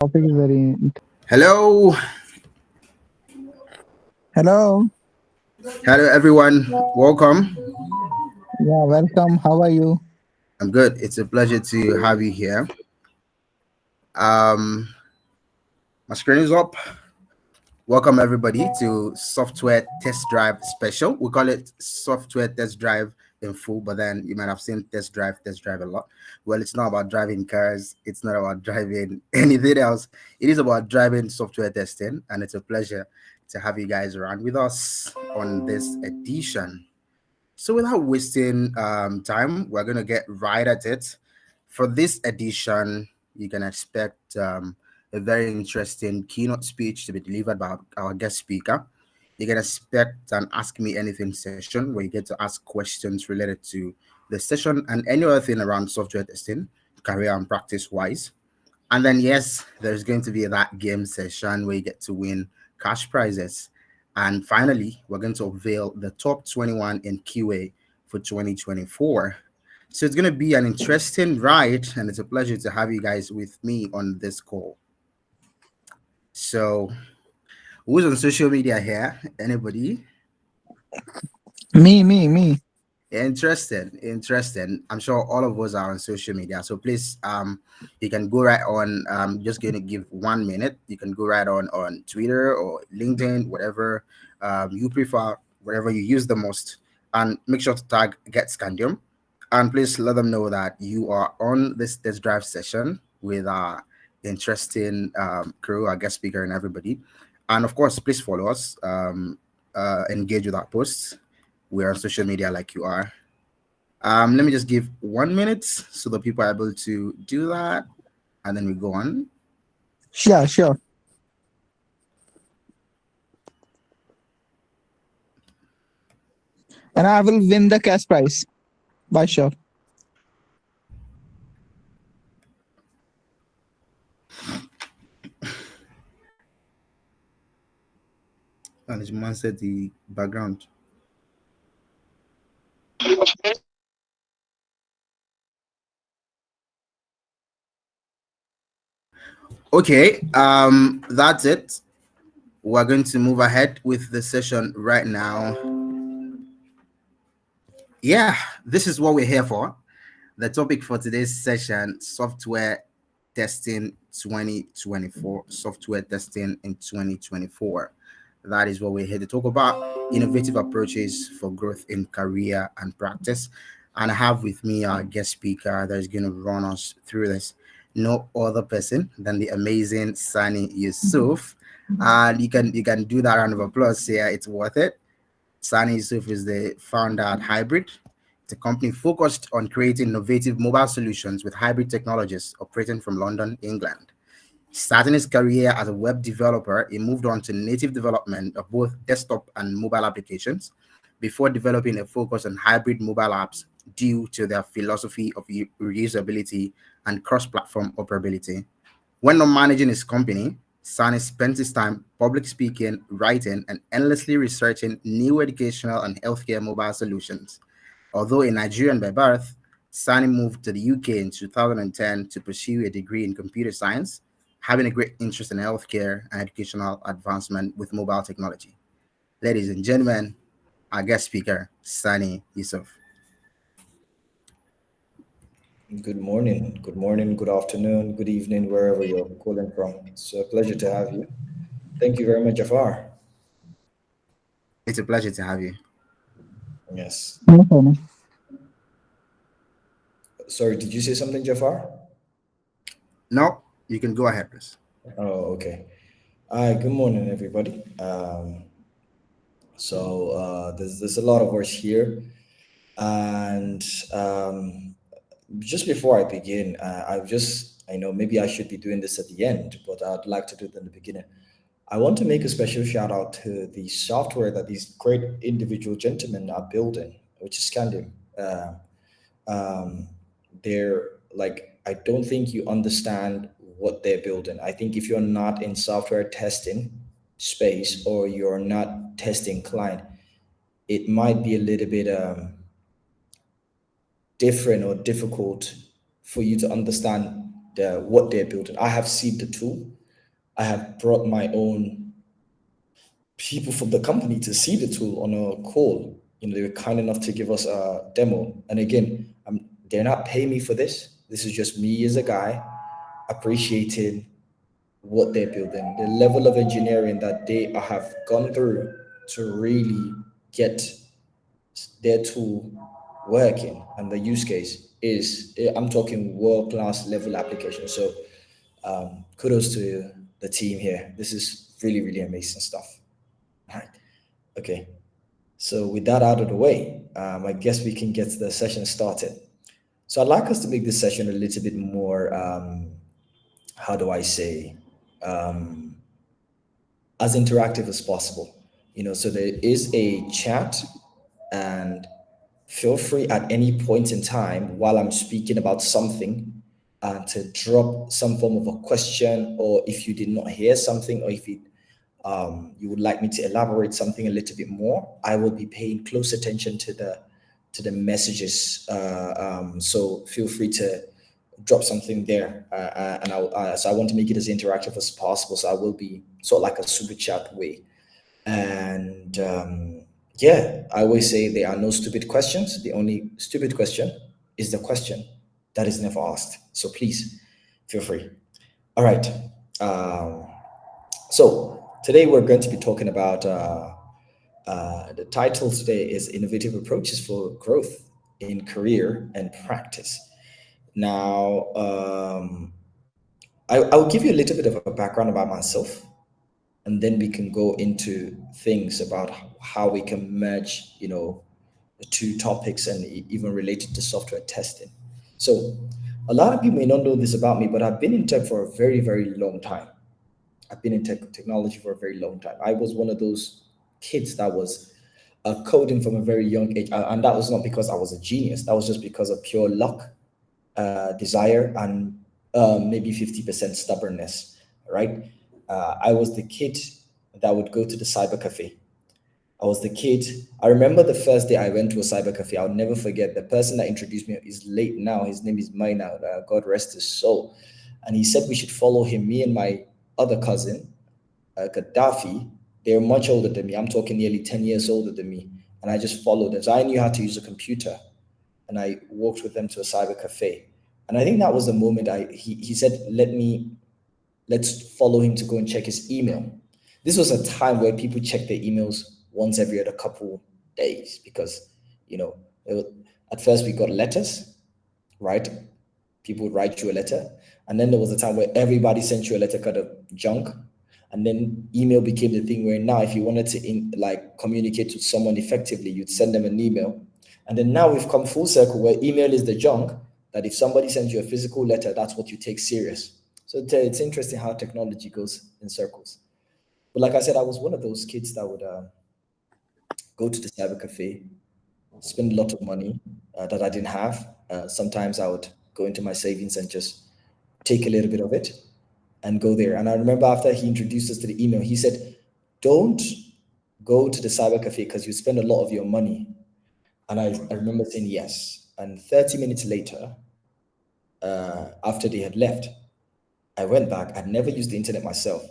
Topic is very. Hello, Hello. hello everyone. Welcome. Yeah, welcome. How are you? I'm good. It's a pleasure to have you here. Um, my screen is up. Welcome everybody to Software Test Drive Special. We call it Software Test Drive in full, but then you might have seen test drive a lot. Well, it's not about driving cars. It's not about driving anything else. It is about driving software testing, and it's a pleasure to have you guys around with us on this edition. So, without wasting time, we're going to get right at it. For this edition, you can expect a very interesting keynote speech to be delivered by our guest speaker. You can expect an Ask Me Anything session where you get to ask questions related to the session and any other thing around software testing, career and practice wise. And then, yes, there's going to be that game session where you get to win cash prizes. And finally, we're going to unveil the top 21 in QA for 2024. So it's going to be an interesting ride, and it's a pleasure to have you guys with me on this call. So, who's on social media here? Anybody? Me. Interesting, interesting. I'm sure all of us are on social media. So please, you can go right on. Just going to give 1 minute. You can go right on Twitter or LinkedIn, whatever you prefer, whatever you use the most, and make sure to tag Get Scandium, and please let them know that you are on this test drive session with our interesting crew, our guest speaker, and everybody. And of course, please follow us. Engage with our posts. We are on social media like you are. Let me just give 1 minute so the people are able to do that, and then we go on. Sure. And I will win the cash prize. By sure. And it's man said the background. Okay, that's it. We're going to move ahead with the session right now. Yeah, this is what we're here for. The topic for today's session: software testing 2024. Software testing in 2024. That is what we're here to talk about: innovative approaches for growth in career and practice. And I have with me our guest speaker that is going to run us through this. No other person than the amazing Sani Yusuf. And you can do that round of applause here. It's worth it. Sani Yusuf is the founder at Hybrid. It's a company focused on creating innovative mobile solutions with hybrid technologies operating from London, England. Starting his career as a web developer, he moved on to native development of both desktop and mobile applications before developing a focus on hybrid mobile apps due to their philosophy of reusability and cross platform operability. When not managing his company, Sani spent his time public speaking, writing, and endlessly researching new educational and healthcare mobile solutions. Although a Nigerian by birth, Sani moved to the UK in 2010 to pursue a degree in computer science, having a great interest in healthcare and educational advancement with mobile technology. Ladies and gentlemen, our guest speaker, Sani Yusuf. Good morning, good afternoon, good evening, wherever you're calling from. It's a pleasure to have you. Thank you very much, Jafar. It's a pleasure to have you. Yes. No problem. Sorry, did you say something, Jafar? No, you can go ahead, please. Oh, okay. Hi, good morning, everybody. There's a lot of us here, and just before I begin, I know maybe I should be doing this at the end, but I'd like to do it in the beginning. I want to make a special shout out to the software that these great individual gentlemen are building, which is Scandium. Um, they're like, I don't think you understand what they're building. I think if you're not in software testing space or you're not testing client, it might be a little bit different or difficult for you to understand what they're building. I have seen the tool. I have brought my own people from the company to see the tool on a call. They were kind enough to give us a demo. And again, they're not paying me for this. This is just me as a guy appreciating what they're building, the level of engineering that they have gone through to really get their tool working, and the use case is, I'm talking world-class level application. So kudos to the team here. This is really, really amazing stuff. All right. Okay. So with that out of the way, I guess we can get the session started. So I'd like us to make this session a little bit more, how do I say, as interactive as possible. So there is a chat, and feel free at any point in time while I'm speaking about something to drop some form of a question, or if you did not hear something, or if you would like me to elaborate something a little bit more, I will be paying close attention to the messages. So feel free to drop something there, and so I want to make it as interactive as possible. So I will be sort of like a super chat way, and yeah, I always say there are no stupid questions. The only stupid question is the question that is never asked. So please feel free. All right. So today we're going to be talking about the title today is Innovative Approaches for Growth in Career and Practice. Now, I'll give you a little bit of a background about myself, and then we can go into things about how we can merge, the two topics and even related to software testing. So a lot of people may not know this about me, but I've been in tech for a very, very long time. I've been in technology for a very long time. I was one of those kids that was coding from a very young age, and that was not because I was a genius. That was just because of pure luck, desire, and maybe 50% stubbornness, right? I was the kid that would go to the cyber cafe. I was the kid. I remember the first day I went to a cyber cafe. I'll never forget. The person that introduced me is late now. His name is Maina. God rest his soul. And he said we should follow him. Me and my other cousin, Gaddafi, they're much older than me. I'm talking nearly 10 years older than me. And I just followed them. So I knew how to use a computer. And I walked with them to a cyber cafe. And I think that was the moment he said, let's follow him to go and check his email. This was a time where people check their emails once every other couple days, because, at first we got letters, right? People would write you a letter. And then there was a time where everybody sent you a letter kind of junk. And then email became the thing where now if you wanted to communicate with someone effectively, you'd send them an email. And then now we've come full circle where email is the junk, that if somebody sends you a physical letter, that's what you take serious. So it's interesting how technology goes in circles. But like I said, I was one of those kids that would go to the cyber cafe, spend a lot of money that I didn't have. Sometimes I would go into my savings and just take a little bit of it and go there. And I remember after he introduced us to the email, he said, don't go to the cyber cafe because you spend a lot of your money. And I remember saying yes. And 30 minutes later, after they had left, I went back. I'd never used the internet myself.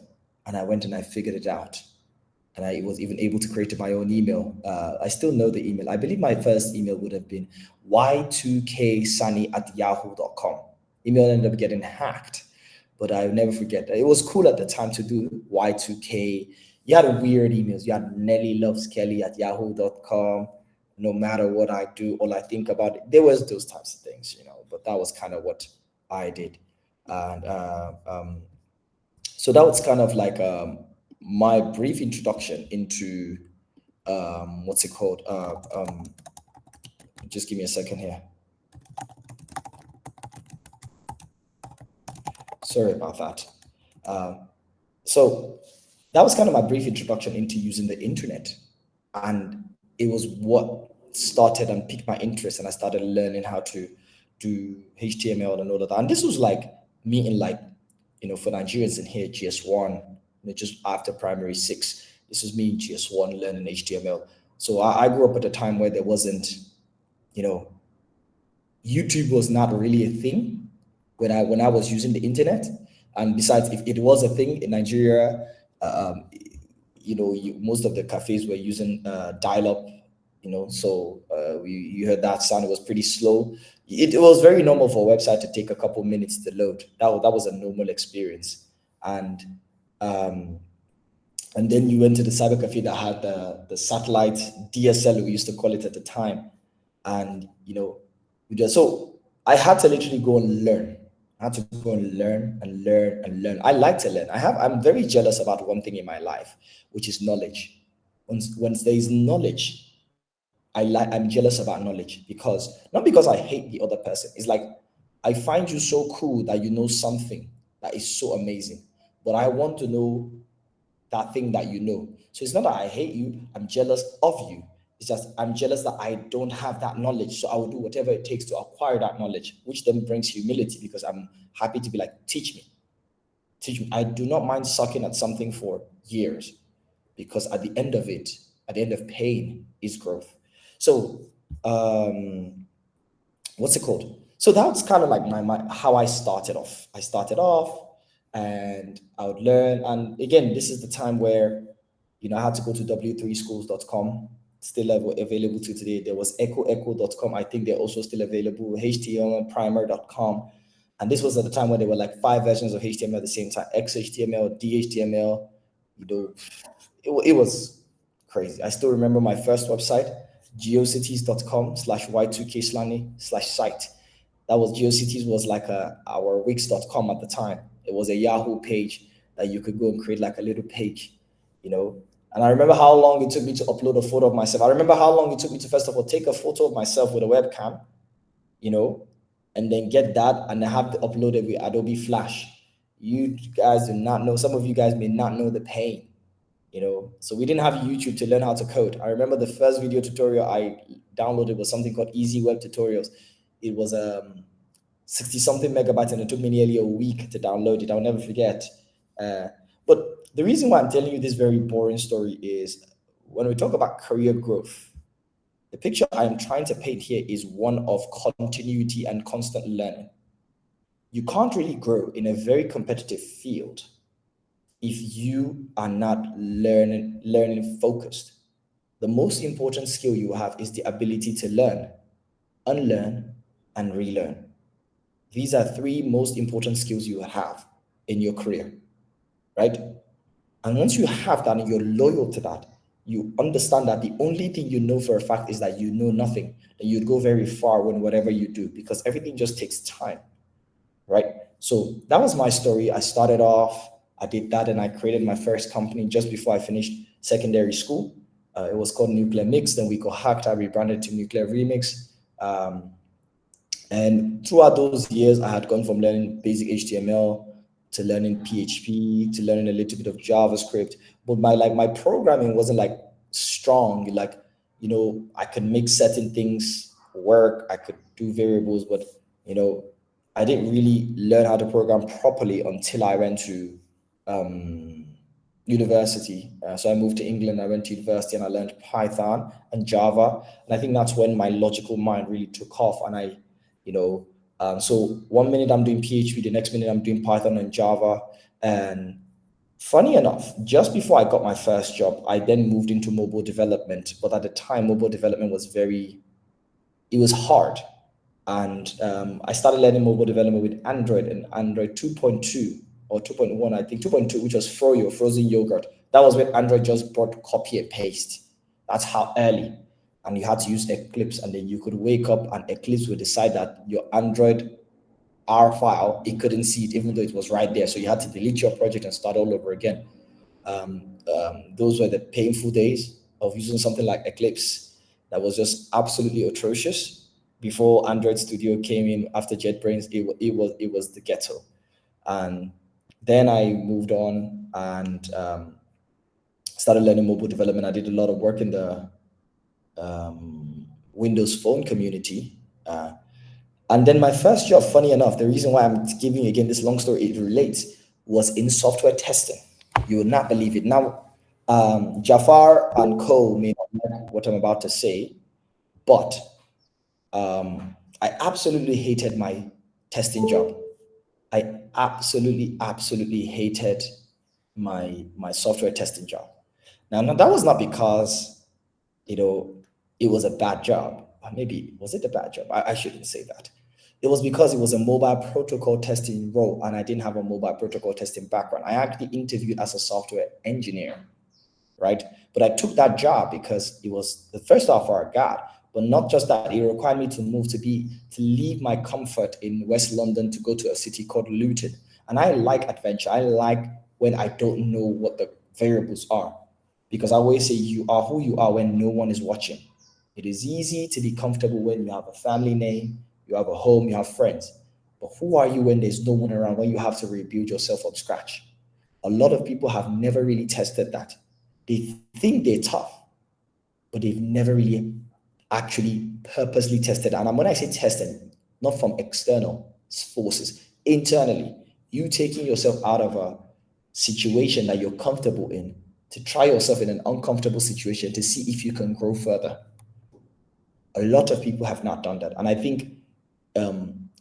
And I went and I figured it out. And I was even able to create my own email. I still know the email. I believe my first email would have been y2ksani@yahoo.com. Email ended up getting hacked, but I'll never forget. It was cool at the time to do Y2K. You had weird emails. You had nellyloveskelly@yahoo.com. No matter what I do, all I think about it. There was those types of things, but that was kind of what I did. And so that was kind of like my brief introduction into what's it called? Just give me a second here. Sorry about that. So that was kind of my brief introduction into using the internet. And it was what started and piqued my interest. And I started learning how to do HTML and all of that. And this was like me in for Nigerians in here, GS1, just after primary 6. This was me in GS1 learning HTML. So I grew up at a time where there wasn't, YouTube was not really a thing. when I was using the internet. And besides, if it was a thing in Nigeria, um, most of the cafes were using dial-up, so you heard that sound. It was pretty slow. It was very normal for a website to take a couple minutes to load. That was a normal experience. And um, and then you went to the cyber cafe that had the satellite DSL, we used to call it at the time. And so I had to literally go and learn. I had to go and learn and learn and learn. I like to learn. I'm very jealous about one thing in my life, which is knowledge. Once there is knowledge, I'm jealous about knowledge, because not because I hate the other person. It's like, I find you so cool that you know something that is so amazing, but I want to know that thing that you know. So it's not that I hate you, I'm jealous of you. It's just I'm jealous that I don't have that knowledge. So I will do whatever it takes to acquire that knowledge, which then brings humility, because I'm happy to be like, teach me. Teach me. I do not mind sucking at something for years, because at the end of it, at the end of pain is growth. So what's it called? So that's kind of like my how I started off. I started off and I would learn. And again, this is the time where, I had to go to w3schools.com, still available to today. There was echo.com. I think they're also still available. htmlprimer.com. And this was at the time when there were like 5 versions of HTML at the same time: XHTML, DHTML. It was crazy. I still remember my first website, geocities.com/y2kslani/site. That was GeoCities, was like our wix.com at the time. It was a Yahoo page that you could go and create like a little page, And I remember how long it took me to upload a photo of myself. I remember how long it took me to, first of all, take a photo of myself with a webcam, and then get that and have to upload it with Adobe Flash. You guys do not know, some of you guys may not know the pain, So we didn't have YouTube to learn how to code. I remember the first video tutorial I downloaded was something called Easy Web Tutorials. It was 60 something megabytes, and it took me nearly a week to download it. I'll never forget. But the reason why I'm telling you this very boring story is, when we talk about career growth, the picture I am trying to paint here is one of continuity and constant learning. You can't really grow in a very competitive field if you are not learning focused. The most important skill you have is the ability to learn, unlearn, and relearn. These are 3 most important skills you have in your career, right? And once you have that and you're loyal to that, you understand that the only thing you know for a fact is that you know nothing, that you'd go very far when whatever you do, because everything just takes time, right? So that was my story. I started off, I did that, and I created my first company just before I finished secondary school. It was called Nuclear Mix. Then we got hacked. I rebranded to Nuclear Remix. And throughout those years, I had gone from learning basic HTML to learning PHP to learning a little bit of JavaScript. But my programming wasn't like strong. Like, I could make certain things work. I could do variables, but I didn't really learn how to program properly until I went to university. So I moved to England. I went to university and I learned Python and Java. And I think that's when my logical mind really took off. And so one minute I'm doing PHP, the next minute I'm doing Python and Java. And funny enough, just before I got my first job, I then moved into mobile development. But at the time, mobile development was it was hard. And I started learning mobile development with Android and Android 2.2 or 2.1, I think 2.2, which was Froyo, frozen yogurt. That was when Android just brought copy and paste. That's how early. And you had to use Eclipse, and then you could wake up and Eclipse would decide that your Android R file, it couldn't see it even though it was right there. So you had to delete your project and start all over again. Those were the painful days of using something like Eclipse that was just absolutely atrocious. Before Android Studio came in after JetBrains, it was the ghetto. And then I moved on and started learning mobile development. I did a lot of work in the Windows Phone community. And then my first job, funny enough, the reason why I'm giving you again this long story, it relates, was in software testing. You will not believe it. Now, Jafar and Co may not like what I'm about to say, but I absolutely hated my testing job. I absolutely hated my software testing job. Now that was not because, you know, it was a bad job. Or maybe was it a bad job? I shouldn't say that. It was because it was a mobile protocol testing role, and I didn't have a mobile protocol testing background. I actually interviewed as a software engineer, right? But I took that job because it was the first offer I got. But not just that, it required me to move to leave my comfort in West London to go to a city called Luton. And I like adventure. I like when I don't know what the variables are. Because I always say you are who you are when no one is watching. It is easy to be comfortable when you have a family name, you have a home, you have friends. But who are you when there's no one around, when you have to rebuild yourself from scratch? A lot of people have never really tested that. They think they're tough, but they've never really actually purposely tested. And when I say tested, not from external forces, internally, you taking yourself out of a situation that you're comfortable in to try yourself in an uncomfortable situation to see if you can grow further. A lot of people have not done that. And I think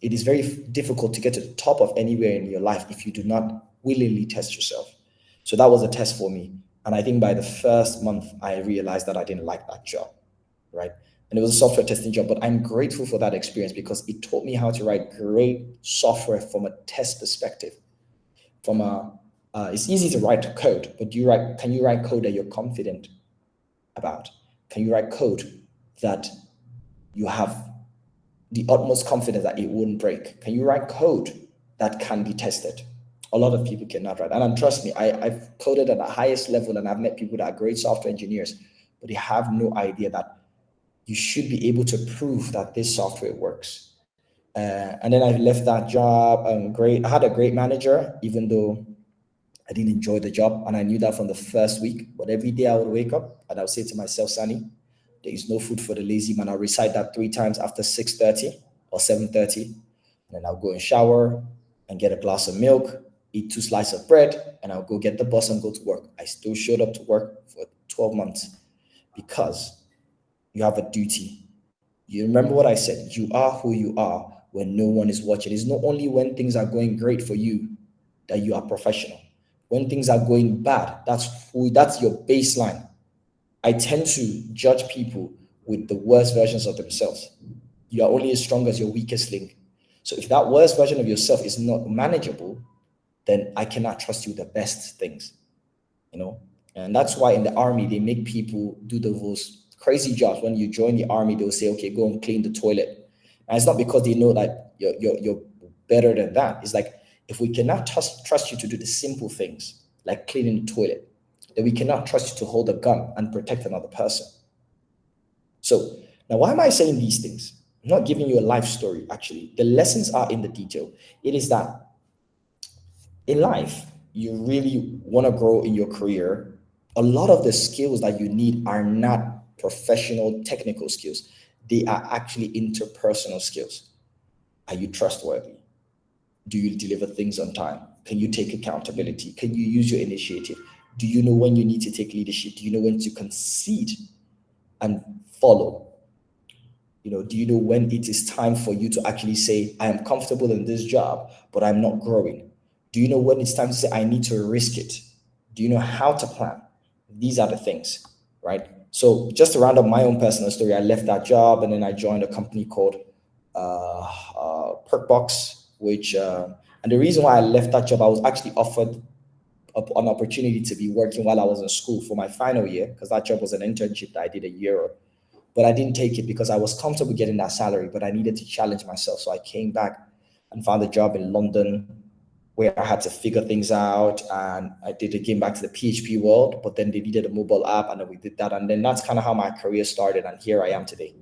it is very difficult to get to the top of anywhere in your life if you do not willingly test yourself. So that was a test for me. And I think by the first month, I realized that I didn't like that job, right? And it was a software testing job, but I'm grateful for that experience because it taught me how to write great software from a test perspective. It's easy to write code, but can you write code that you're confident about? Can you write code that you have the utmost confidence that it wouldn't break? Can you write code that can be tested? A lot of people cannot write. And trust me, I've coded at the highest level and I've met people that are great software engineers, but they have no idea that you should be able to prove that this software works. And then I left that job. I had a great manager, even though I didn't enjoy the job. And I knew that from the first week. But every day I would wake up and I would say to myself, Sani, there is no food for the lazy man. I'll recite that 3 times after 6:30 or 7:30. And then I'll go and shower and get a glass of milk, eat 2 slices of bread, and I'll go get the bus and go to work. I still showed up to work for 12 months because you have a duty. You remember what I said? You are who you are when no one is watching. It's not only when things are going great for you that you are professional. When things are going bad, that's your baseline. I tend to judge people with the worst versions of themselves. You are only as strong as your weakest link. So if that worst version of yourself is not manageable, then I cannot trust you with the best things, you know? And that's why in the army, they make people do those crazy jobs. When you join the army, they'll say, okay, go and clean the toilet. And it's not because they know that you're better than that. It's like, if we cannot trust you to do the simple things, like cleaning the toilet, then we cannot trust you to hold a gun and protect another person. So now, why am I saying these things? I'm not giving you a life story, actually. The lessons are in the detail. It is that in life, you really want to grow in your career. A lot of the skills that you need are not professional technical skills. They are actually interpersonal skills. Are you trustworthy? Do you deliver things on time? Can you take accountability? Can you use your initiative? Do you know when you need to take leadership? Do you know when to concede and follow? Do you know when it is time for you to actually say, I am comfortable in this job, but I'm not growing? Do you know when it's time to say, I need to risk it? Do you know how to plan? These are the things, right? So just to round up my own personal story, I left that job and then I joined a company called Perkbox, and the reason why I left that job, I was actually offered an opportunity to be working while I was in school for my final year, because that job was an internship that I did a year. But I didn't take it because I was comfortable getting that salary, but I needed to challenge myself. So I came back and found a job in London where I had to figure things out. And I came back to the PHP world, but then they needed a mobile app and then we did that. And then that's kind of how my career started. And here I am today.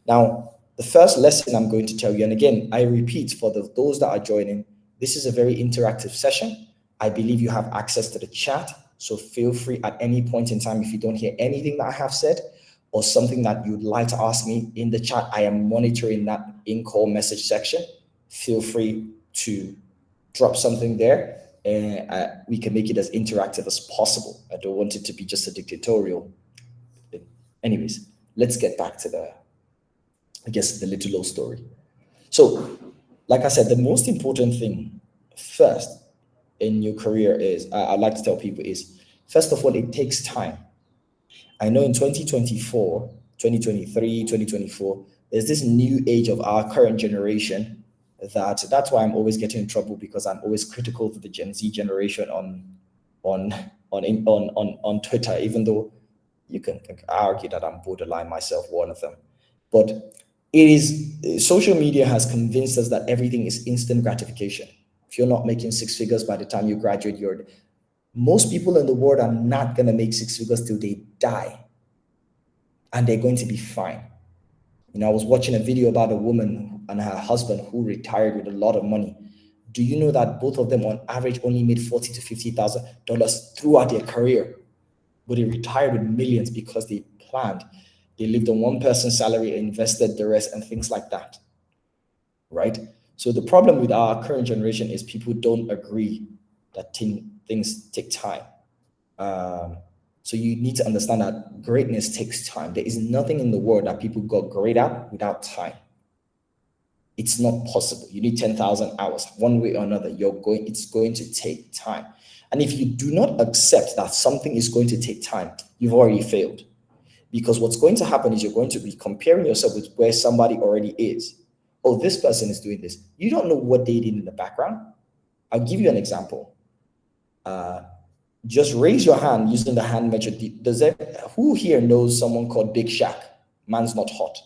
Now, the first lesson I'm going to tell you, and again, I repeat for those that are joining, this is a very interactive session. I believe you have access to the chat. So feel free at any point in time, if you don't hear anything that I have said, or something that you'd like to ask me in the chat, I am monitoring that in-call message section. Feel free to drop something there and we can make it as interactive as possible. I don't want it to be just a dictatorial. Anyways, let's get back to the little old story. So, like I said, the most important thing first in your career is, I'd like to tell people is, first of all, it takes time. I know in 2024, 2023, 2024, there's this new age of our current generation that's why I'm always getting in trouble, because I'm always critical to the Gen Z generation on Twitter, even though you can argue that I'm borderline myself, one of them. But it is, social media has convinced us that everything is instant gratification. If you're not making six figures by the time you graduate, most people in the world are not going to make six figures till they die, and they're going to be fine. I was watching a video about a woman and her husband who retired with a lot of money. Do you know that both of them on average only made $40,000 to $50,000 throughout their career? But they retired with millions because they planned. They lived on one person's salary, invested the rest, and things like that, right? So the problem with our current generation is people don't agree that things take time. So you need to understand that greatness takes time. There is nothing in the world that people got great at without time. It's not possible. You need 10,000 hours. One way or another, it's going to take time. And if you do not accept that something is going to take time, you've already failed. Because what's going to happen is you're going to be comparing yourself with where somebody already is. Oh, this person is doing this. You don't know what they did in the background. I'll give you an example. Just raise your hand using the hand measure. Who here knows someone called Big Shaq? Man's not hot.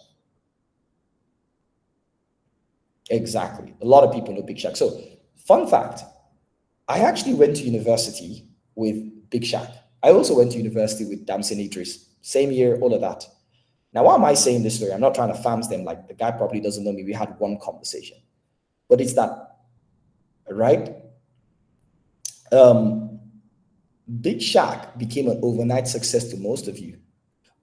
Exactly. A lot of people know Big Shaq. So, fun fact, I actually went to university with Big Shaq. I also went to university with Damson Idris. Same year, all of that. Now, why am I saying this story? I'm not trying to fams them. Like, the guy probably doesn't know me. We had one conversation. But it's that, right? Big Shaq became an overnight success to most of you,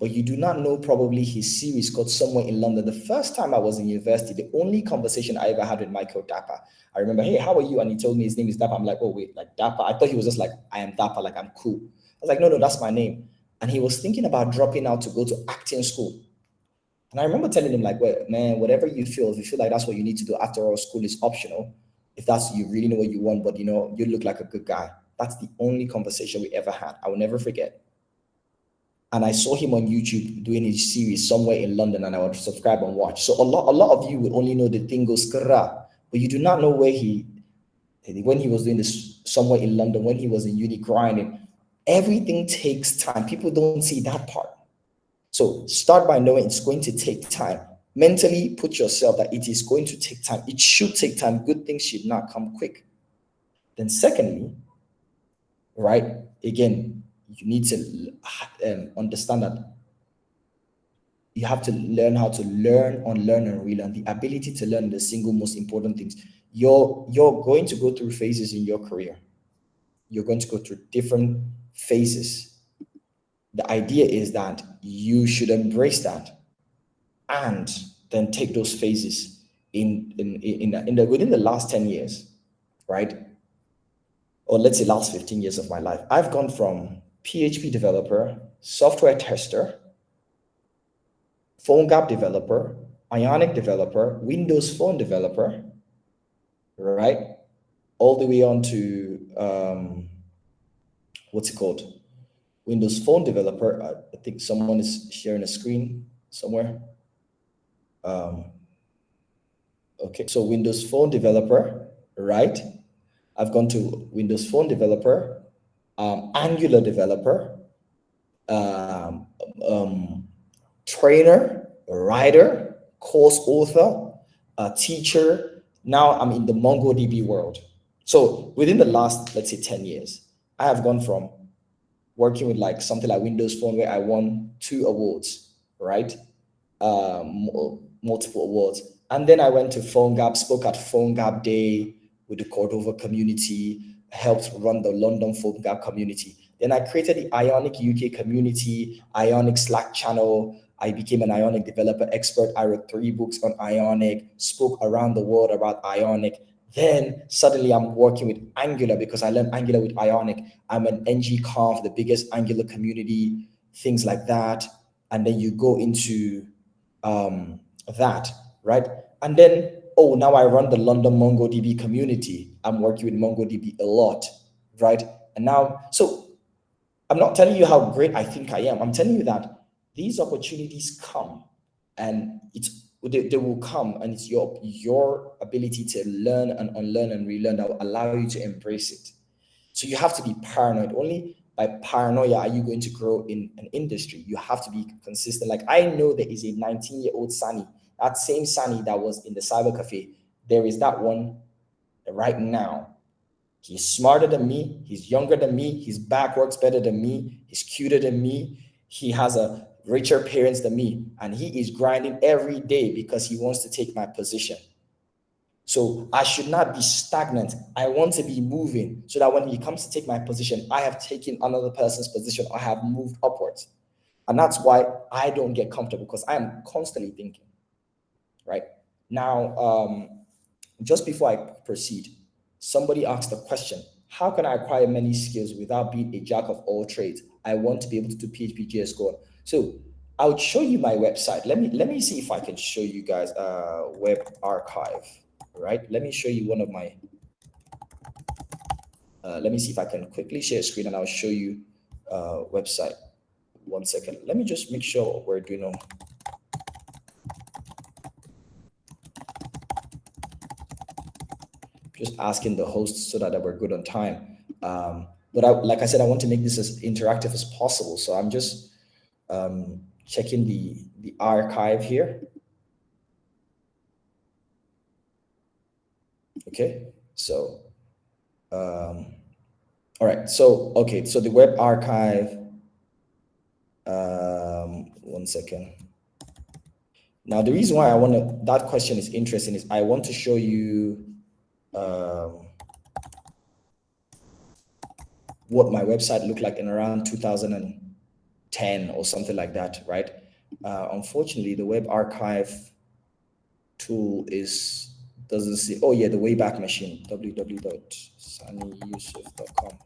but you do not know probably his series called Somewhere in London. The first time I was in university, the only conversation I ever had with Michael Dapper, I remember, hey, how are you? And he told me his name is Dapper. I'm like, oh, wait, like Dapper? I thought he was just like, I am Dapper, like I'm cool. I was like, no, that's my name. And he was thinking about dropping out to go to acting school. And I remember telling him, like, well, man, whatever you feel, if you feel like that's what you need to do, after all, school is optional. If that's, you really know what you want, but you look like a good guy. That's the only conversation we ever had. I will never forget. And I saw him on YouTube doing his series Somewhere in London, and I would subscribe and watch. So a lot of you would only know the thing goes skra, but you do not know when he was doing this Somewhere in London, when he was in uni grinding. Everything takes time. People don't see that part. So start by knowing it's going to take time. Mentally put yourself that it is going to take time. It should take time. Good things should not come quick. Then secondly, right, again, you need to understand that you have to learn how to learn, unlearn, and relearn. The ability to learn the single most important things. You're going to go through phases in your career. You're going to go through different phases. The idea is that you should embrace that and then take those phases within the last 10 years, right? Or let's say last 15 years of my life. I've gone from PHP developer, software tester, PhoneGap developer, Ionic developer, Windows Phone developer, right? All the way on to, what's it called? Windows Phone developer. I think someone is sharing a screen somewhere. Okay, so Windows Phone developer, right? I've gone to Windows Phone developer, Angular developer, trainer, writer, course author, teacher. Now I'm in the MongoDB world. So within the last, let's say 10 years, I have gone from working with like something like Windows Phone where I won 2 awards, right? Multiple awards. And then I went to PhoneGap, spoke at PhoneGap Day with the Cordova community, helped run the London PhoneGap community. Then I created the Ionic UK community, Ionic Slack channel. I became an Ionic developer expert. I wrote 3 books on Ionic, spoke around the world about Ionic. Then suddenly I'm working with Angular because I learned Angular with Ionic. I'm an NGConf, the biggest Angular community, things like that. And then you go into that, right? And then, now I run the London MongoDB community. I'm working with MongoDB a lot, right? And now, so I'm not telling you how great I think I am. I'm telling you that these opportunities come, and they will come, and it's your ability to learn and unlearn and relearn that will allow you to embrace it. So you have to be paranoid. Only by paranoia are you going to grow in an industry. You have to be consistent. Like, I know there is a 19-year-old Sani, that same Sani that was in the cyber cafe. There is that one right now. He's smarter than me. He's younger than me. His back works better than me. He's cuter than me. He has a richer parents than me. And he is grinding every day because he wants to take my position. So I should not be stagnant. I want to be moving so that when he comes to take my position, I have taken another person's position. I have moved upwards. And that's why I don't get comfortable, because I am constantly thinking, right? Now, just before I proceed, somebody asked a question: how can I acquire many skills without being a jack of all trades? I want to be able to do PHP, JS, Go on. So I would show you my website. Let me see if I can show you guys web archive, right? Let me show you one of my, let me see if I can quickly share a screen and I'll show you website. 1 second. Let me just make sure we're doing on. Just asking the host so that we're good on time. But like I said, I want to make this as interactive as possible. So I'm just checking the archive here. Okay, so, all right. So, okay, so the web archive, 1 second. Now, the reason why that question is interesting is I want to show you what my website looked like in around 2010 or something like that, right? Unfortunately, the web archive tool doesn't see. Oh yeah, the Wayback Machine, www.saniyusuf.com.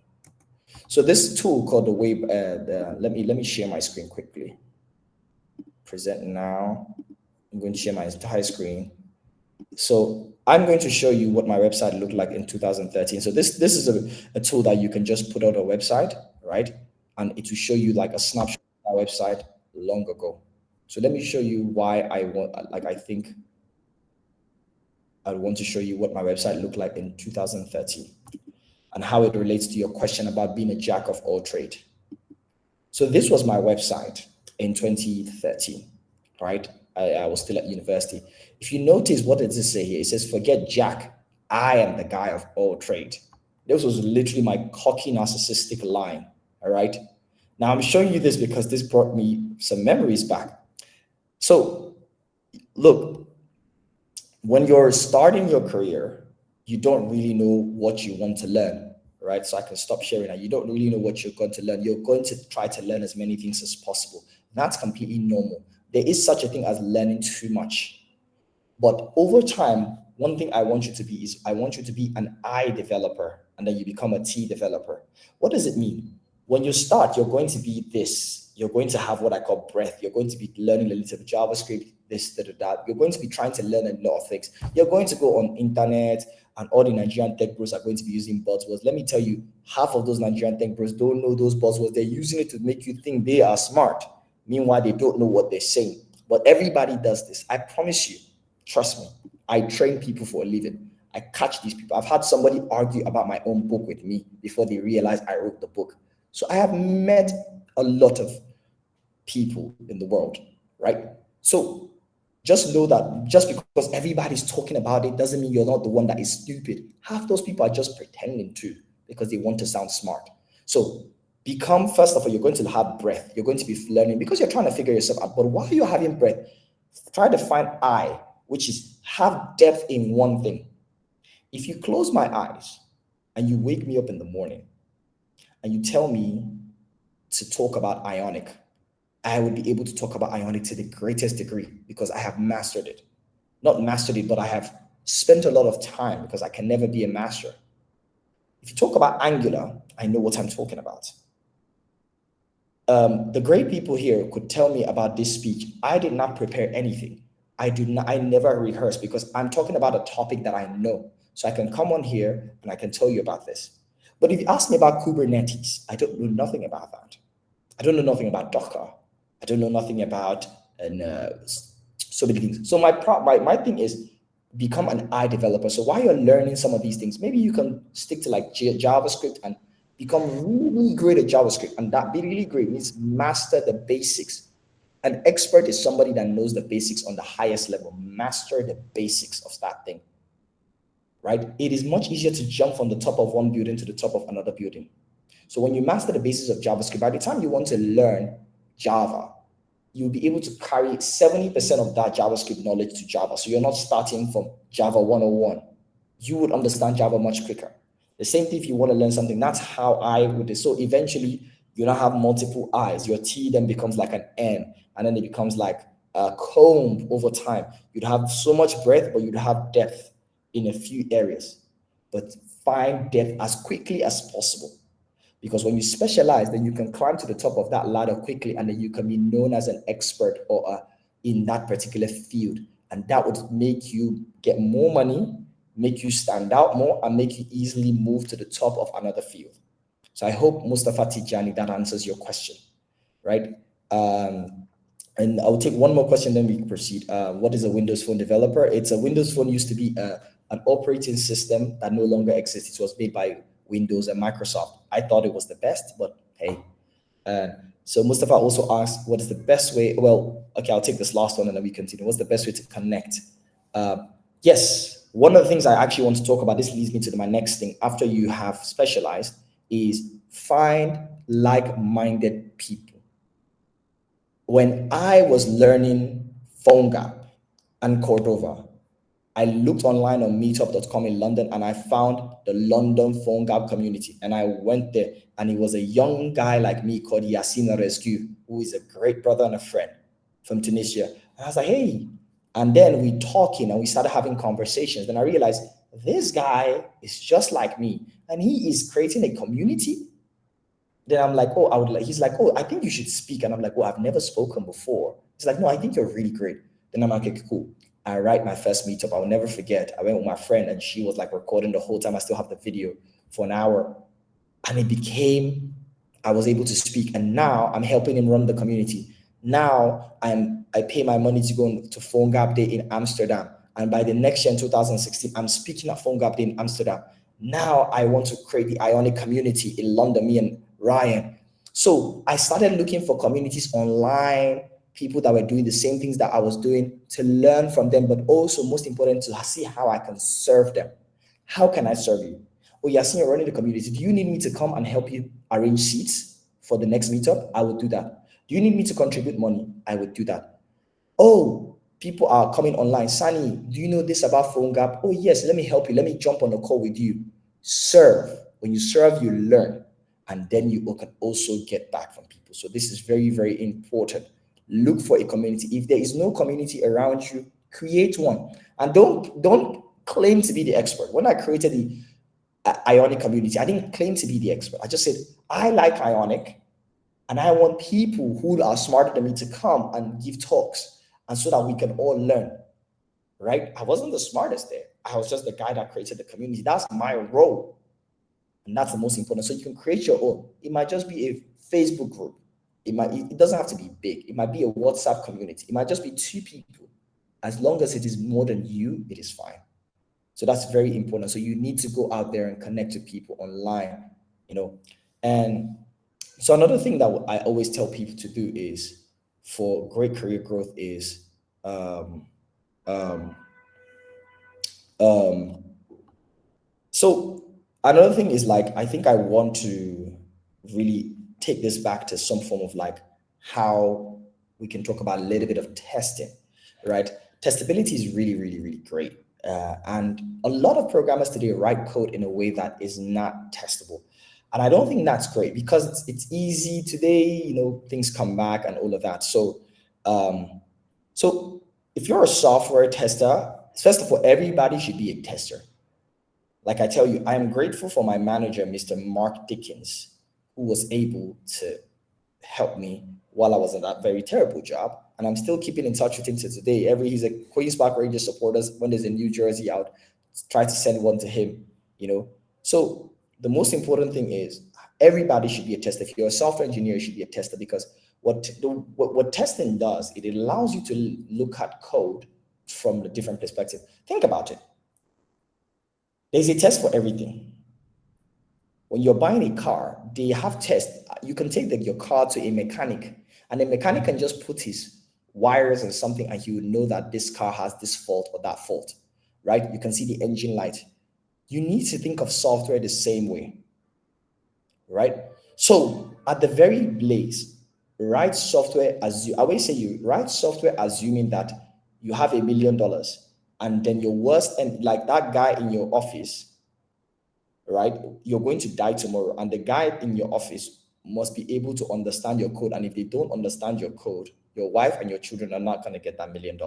So this tool called the Web, let me share my screen quickly. Present now. I'm going to share my entire screen. So I'm going to show you what my website looked like in 2013. So this is a tool that you can just put out a website, right? And it will show you like a snapshot of our website long ago. So let me show you why I think I want to show you what my website looked like in 2013 and how it relates to your question about being a jack of all trade. So this was my website in 2013, right? I was still at university. If you notice, what does it say here? It says, forget Jack, I am the guy of all trade. This was literally my cocky narcissistic line, all right? Now I'm showing you this because this brought me some memories back. So look, when you're starting your career, you don't really know what you want to learn, right? So I can stop sharing that. You don't really know what you're going to learn. You're going to try to learn as many things as possible. That's completely normal. There is such a thing as learning too much. But over time, one thing I want you to be is I want you to be an I developer, and then you become a T developer. What does it mean? When you start, you're going to be this. You're going to have what I call breadth. You're going to be learning a little bit of JavaScript, this, that. You're going to be trying to learn a lot of things. You're going to go on internet, and all the Nigerian tech bros are going to be using buzzwords. Let me tell you, half of those Nigerian tech bros don't know those buzzwords. They're using it to make you think they are smart. Meanwhile, they don't know what they're saying. But everybody does this. I promise you, trust me. I train people for a living. I catch these people. I've had somebody argue about my own book with me before they realized I wrote the book. So I have met a lot of people in the world, right? So just know that just because everybody's talking about it doesn't mean you're not the one that is stupid. Half those people are just pretending to because they want to sound smart. So first of all, you're going to have breadth. You're going to be learning because you're trying to figure yourself out. But while you're having breadth, try to find I, which is have depth in one thing. If you close my eyes and you wake me up in the morning and you tell me to talk about Ionic, I would be able to talk about Ionic to the greatest degree because I have mastered it. Not mastered it, but I have spent a lot of time because I can never be a master. If you talk about Angular, I know what I'm talking about. The great people here could tell me about this speech. I did not prepare anything. I never rehearse because I'm talking about a topic that I know. So I can come on here and I can tell you about this. But if you ask me about Kubernetes, I don't know nothing about that. I don't know nothing about Docker. I don't know nothing about so many things. So my thing is become an I developer. So while you're learning some of these things, maybe you can stick to like JavaScript and become really great at JavaScript. And that be really great means master the basics. An expert is somebody that knows the basics on the highest level. Master the basics of that thing, right? It is much easier to jump from the top of one building to the top of another building. So when you master the basics of JavaScript, by the time you want to learn Java, you'll be able to carry 70% of that JavaScript knowledge to Java. So you're not starting from Java 101. You would understand Java much quicker. The same thing if you want to learn something, that's how I would do. So eventually you don't have multiple I's. Your T then becomes like an N, and then it becomes like a comb over time. You'd have so much breadth, but you'd have depth in a few areas. But find depth as quickly as possible. Because when you specialize, then you can climb to the top of that ladder quickly, and then you can be known as an expert or in that particular field. And that would make you get more money, make you stand out more, and make you easily move to the top of another field. So I hope, Mustafa Tijani, that answers your question, right? And I'll take one more question, then we can proceed. What is a Windows Phone developer? It's a Windows Phone used to be an operating system that no longer exists. It was made by Windows and Microsoft. I thought it was the best, but hey. So Mustafa also asked, what is the best way? Well, okay, I'll take this last one and then we continue. What's the best way to connect? Yes, one of the things I actually want to talk about, this leads me to my next thing after you have specialized, is find like-minded people. When I was learning PhoneGap and Cordova, I looked online on meetup.com in London and I found the London PhoneGap community. And I went there, and it was a young guy like me called Yassine Rescue, who is a great brother and a friend from Tunisia. And I was like, hey. And then we talking and we started having conversations. Then I realized this guy is just like me and he is creating a community. Then I'm like, he's like, oh, I think you should speak. And I'm like, well, I've never spoken before. He's like, no, I think you're really great. Then I'm like, okay, cool. I write my first meetup. I'll never forget. I went with my friend and she was like recording the whole time. I still have the video for an hour. And I was able to speak. And now I'm helping him run the community. Now I pay my money to go to PhoneGap Day in Amsterdam. And by the next year in 2016, I'm speaking at PhoneGap Day in Amsterdam. Now I want to create the Ionic community in London, me and Ryan. So I started looking for communities online, people that were doing the same things that I was doing, to learn from them, but also most important, to see how I can serve them. How can I serve you? Oh, Yasin, you're running the community. Do you need me to come and help you arrange seats for the next meetup? I will do that. Do you need me to contribute money? I would do that. Oh, people are coming online. Sani, do you know this about PhoneGap? Oh, yes, let me help you. Let me jump on a call with you. Serve. When you serve, you learn. And then you can also get back from people. So this is very, very important. Look for a community. If there is no community around you, create one. And don't claim to be the expert. When I created the Ionic community, I didn't claim to be the expert. I just said, I like Ionic and I want people who are smarter than me to come and give talks, and so that we can all learn, right? I wasn't the smartest there. I was just the guy that created the community. That's my role. And that's the most important. So you can create your own. It might just be a Facebook group. It doesn't have to be big. It might be a WhatsApp community. It might just be 2 people. As long as it is more than you, it is fine. So that's very important. So you need to go out there and connect to people online, And so another thing that I always tell people to do is, for great career growth, is so another thing is, like, I think I want to really take this back to some form of like how we can talk about a little bit of testing, right? Testability is really, really, really great. And a lot of programmers today write code in a way that is not testable. And I don't think that's great, because it's easy today, things come back and all of that. So if you're a software tester, first of all, everybody should be a tester. Like I tell you, I am grateful for my manager, Mr. Mark Dickens, who was able to help me while I was in that very terrible job. And I'm still keeping in touch with him to today. He's a Queens Park Rangers supporters. When there's a New Jersey out, try to send one to him, So the most important thing is everybody should be a tester. If you're a software engineer, you should be a tester, because what testing does, it allows you to look at code from a different perspective. Think about it. There's a test for everything. When you're buying a car, they have tests. You can take your car to a mechanic, and the mechanic can just put his wires and something, and you know that this car has this fault or that fault, right? You can see the engine light. You need to think of software the same way, right? So at the very place, write software as I always say, you write software assuming that you have $1 million, and then your worst, and like that guy in your office, right? You're going to die tomorrow, and the guy in your office must be able to understand your code. And if they don't understand your code, your wife and your children are not going to get that $1 million.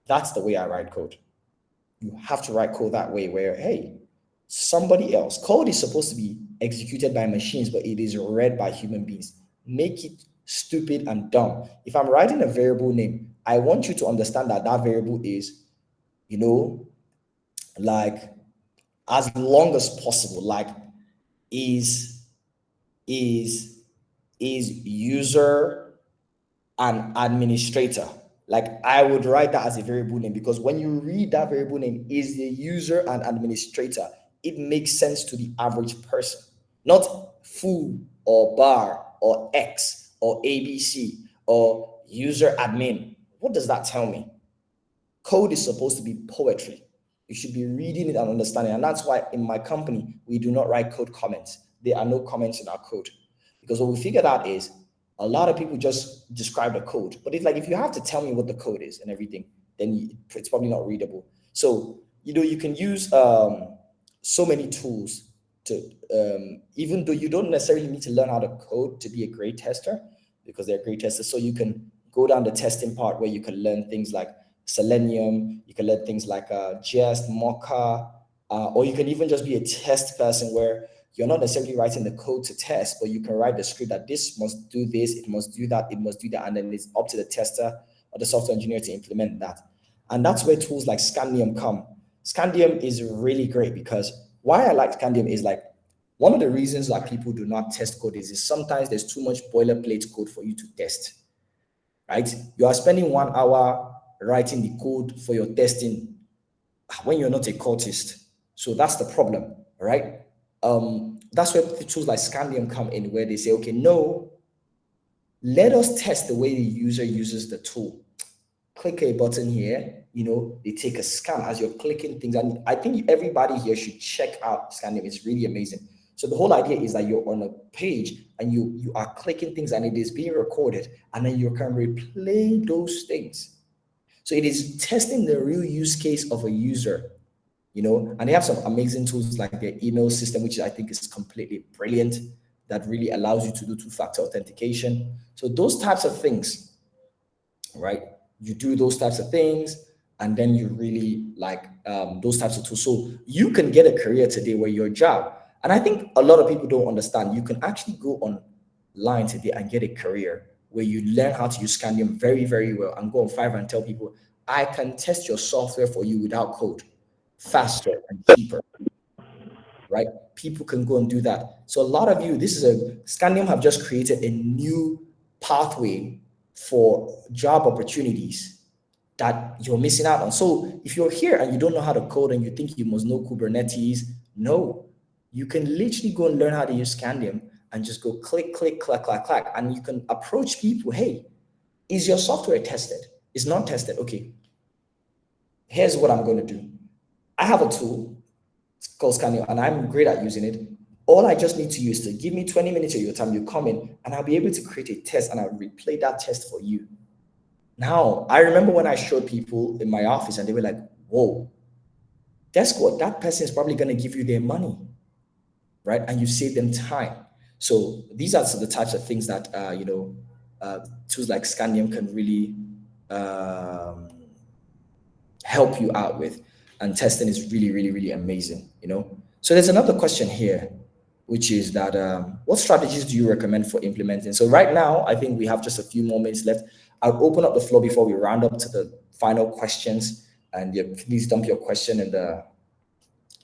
That's the way I write code. You have to write code that way, where, hey, somebody else, code is supposed to be executed by machines, but it is read by human beings. Make it stupid and dumb. If I'm writing a variable name, I want you to understand that that variable is, like, as long as possible, like is user and administrator. Like, I would write that as a variable name, because when you read that variable name is the user and administrator, it makes sense to the average person, not foo or bar or X or ABC or user admin. What does that tell me? Code is supposed to be poetry. You should be reading it and understanding. And that's why in my company, we do not write code comments. There are no comments in our code. Because what we figured out is a lot of people just describe the code. But it's like, if you have to tell me what the code is and everything, then it's probably not readable. So, you can use so many tools to, even though you don't necessarily need to learn how to code to be a great tester, because they're great testers. So you can go down the testing part where you can learn things like Selenium, you can learn things like Jest, Mocha, or you can even just be a test person where you're not necessarily writing the code to test, but you can write the script that this must do this, it must do that, it must do that, and then it's up to the tester or the software engineer to implement that. And that's where tools like Scandium come. Scandium is really great, because why I like Scandium is, like, one of the reasons that people do not test code is sometimes there's too much boilerplate code for you to test, right? You are spending 1 hour writing the code for your testing when you're not a cultist. So that's the problem, right? That's where tools like Scandium come in, where they say, okay, no, let us test the way the user uses the tool. Click a button here, they take a scan as you're clicking things. And I think everybody here should check out Scandium. It's really amazing. So the whole idea is that you're on a page and you are clicking things, and it is being recorded, and then you can replay those things. So it is testing the real use case of a user, and they have some amazing tools like their email system, which I think is completely brilliant, that really allows you to do two-factor authentication. So those types of things, right? You do those types of things, and then you really like those types of tools. So you can get a career today where your job, and I think a lot of people don't understand, you can actually go online today and get a career where you learn how to use Scandium very, very well, and go on Fiverr and tell people, I can test your software for you without code, faster and cheaper, right? People can go and do that. So a lot of you, Scandium have just created a new pathway for job opportunities that you're missing out on. So if you're here and you don't know how to code and you think you must know Kubernetes, no, you can literally go and learn how to use Scandium and just go click, click, clack, clack, clack. And you can approach people, hey, is your software tested? It's not tested. Okay, here's what I'm going to do. I have a tool, it's called Scandium, and I'm great at using it. All I just need to use to give me 20 minutes of your time, you come in, and I'll be able to create a test, and I'll replay that test for you. Now, I remember when I showed people in my office, and they were like, whoa, that's what, that person is probably going to give you their money, right? And you save them time. So these are the types of things that, tools like Scandium can really help you out with. And testing is really, really, really amazing, So there's another question here, which is that what strategies do you recommend for implementing? So right now, I think we have just a few more minutes left. I'll open up the floor before we round up to the final questions. And please dump your question in the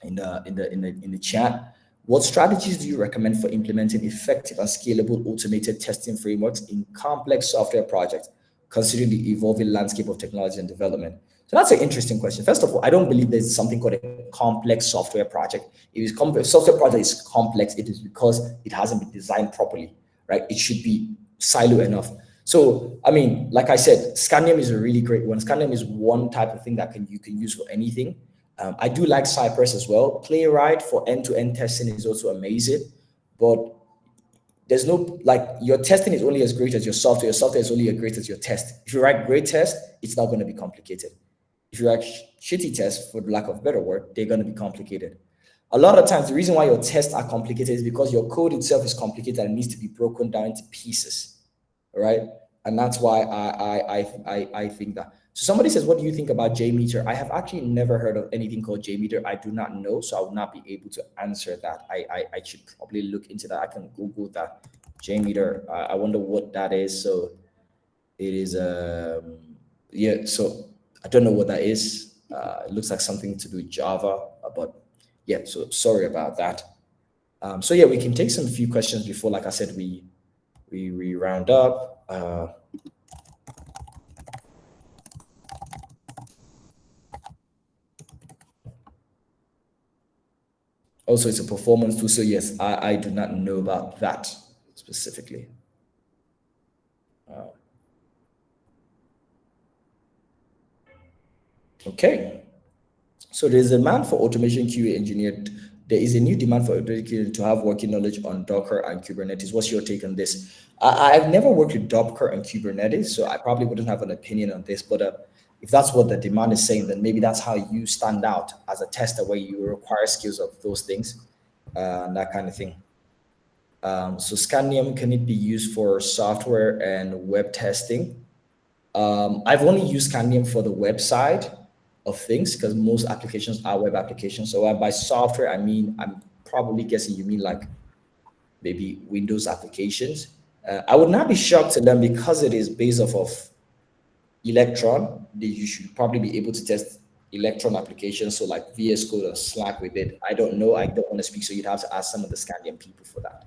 in the chat. What strategies do you recommend for implementing effective and scalable automated testing frameworks in complex software projects, considering the evolving landscape of technology and development? So that's an interesting question. First of all, I don't believe there's something called a complex software project. If software project is complex, it is because it hasn't been designed properly, right? It should be silo enough. So, I mean, like I said, Scandium is a really great one. Scandium is one type of thing that you can use for anything. I do like Cypress as well. Playwright for end-to-end testing is also amazing, but there's no, like, your testing is only as great as your software. Your software is only as great as your test. If you write great tests, it's not going to be complicated. If you write shitty tests, for lack of better word, they're going to be complicated. A lot of times, the reason why your tests are complicated is because your code itself is complicated and needs to be broken down into pieces, right? And that's why I think that. So somebody says, what do you think about JMeter? I have actually never heard of anything called JMeter. I do not know, so I would not be able to answer that. I should probably look into that. I can Google that. JMeter. I wonder what that is. So it is, yeah, so I don't know what that is. It looks like something to do with Java, but yeah, so sorry about that. So yeah, we can take some few questions before, like I said, we round up. Also, it's a performance tool. So yes, I do not know about that specifically. Okay. So there's a demand for automation QA engineer. There is a new demand for automation to have working knowledge on Docker and Kubernetes. What's your take on this? I've never worked with Docker and Kubernetes, so I probably wouldn't have an opinion on this. But if that's what the demand is saying, then maybe that's how you stand out as a tester, where you require skills of those things, and that kind of thing. So Scandium, can it be used for software and web testing? I've only used Scandium for the website of things, because most applications are web applications. So by software, I mean, I'm probably guessing you mean like maybe Windows applications. I would not be shocked to learn, because it is based off of Electron, you should probably be able to test Electron applications. So like VS Code or Slack with it. I don't know. I don't want to speak. So you'd have to ask some of the Scandium people for that.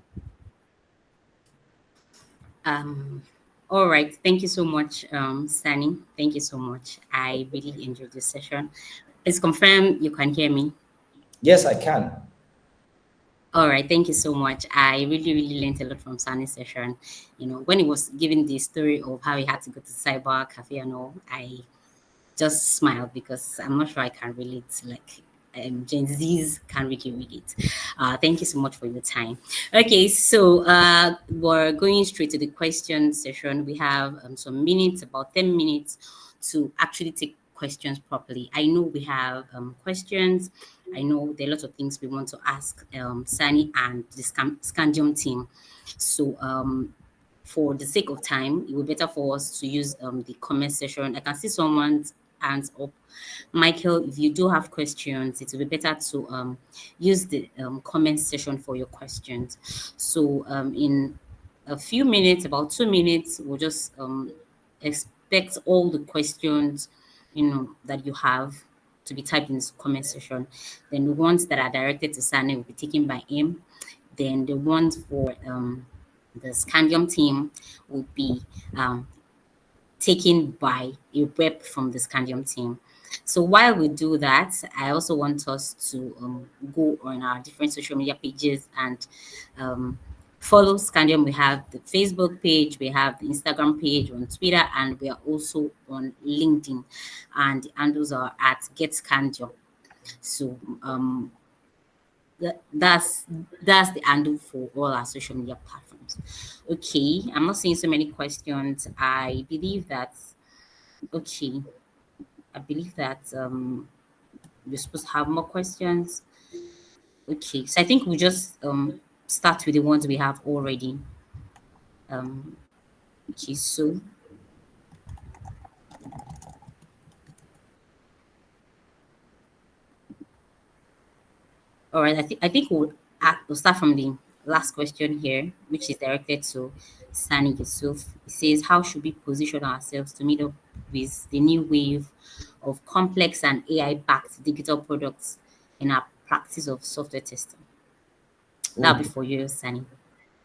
All right. Thank you so much, Sani. Thank you so much. I really enjoyed this session. It's confirmed you can hear me. Yes, I can. All right. Thank you so much. I really, really learned a lot from Sani's session. You know, when he was giving the story of how he had to go to cyber cafe and all, I just smiled, because I'm not sure I can relate. Like, Gen Zs can really read it. Thank you so much for your time. Okay, so we're going straight to the question session. We have some minutes, about 10 minutes, to actually take questions properly. I know we have questions. I know there are lots of things we want to ask Sani and the Scandium team. So for the sake of time, it would be better for us to use the comment section. I can see someone's hands up. Michael, if you do have questions, it will be better to use the comment section for your questions. So in a few minutes, about 2 minutes, we'll just expect all the questions, that you have to be typed in the comment section. Then the ones that are directed to Sani will be taken by him. Then the ones for the Scandium team will be taken by a rep from the Scandium team. So while we do that, I also want us to go on our different social media pages and follow Scandium. We have the Facebook page, we have the Instagram page, on Twitter, and we are also on LinkedIn. And the handles are at Get Scandium. So that's the handle for all our social media platforms. Okay, I'm not seeing so many questions. I believe that we're supposed to have more questions. Okay, so I think we'll just start with the ones we have already. Okay, so all right, I think we'll start from the last question here, which is directed to Sani Yusuf. It says, how should we position ourselves to meet up with the new wave of complex and AI-backed digital products in our practice of software testing? That'll be for you, Sani.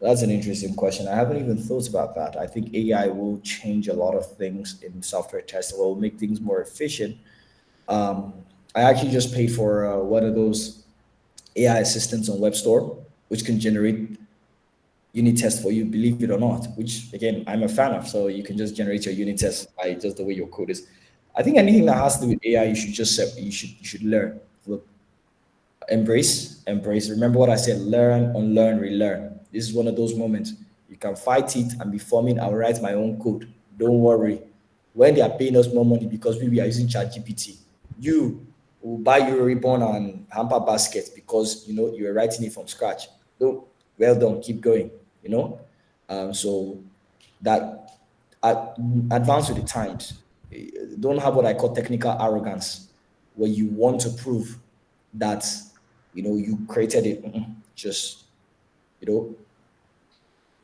That's an interesting question. I haven't even thought about that. I think AI will change a lot of things in software testing. Will make things more efficient. Um, I actually just paid for one of those AI assistants on Web Store, which can generate unit tests for you, believe it or not. Which again, I'm a fan of. So you can just generate your unit tests by just the way your code is. I think anything that has to do with AI, you should just you should learn. Look, embrace. Remember what I said: learn, unlearn, relearn. This is one of those moments you can fight it and be forming. I'll write my own code. Don't worry. When they are paying us more money because we are using ChatGPT, you will buy you a ribbon and hamper basket because you are writing it from scratch. So well done, keep going. So that advance with the times. Don't have what I call technical arrogance, where you want to prove that you created it. Just you know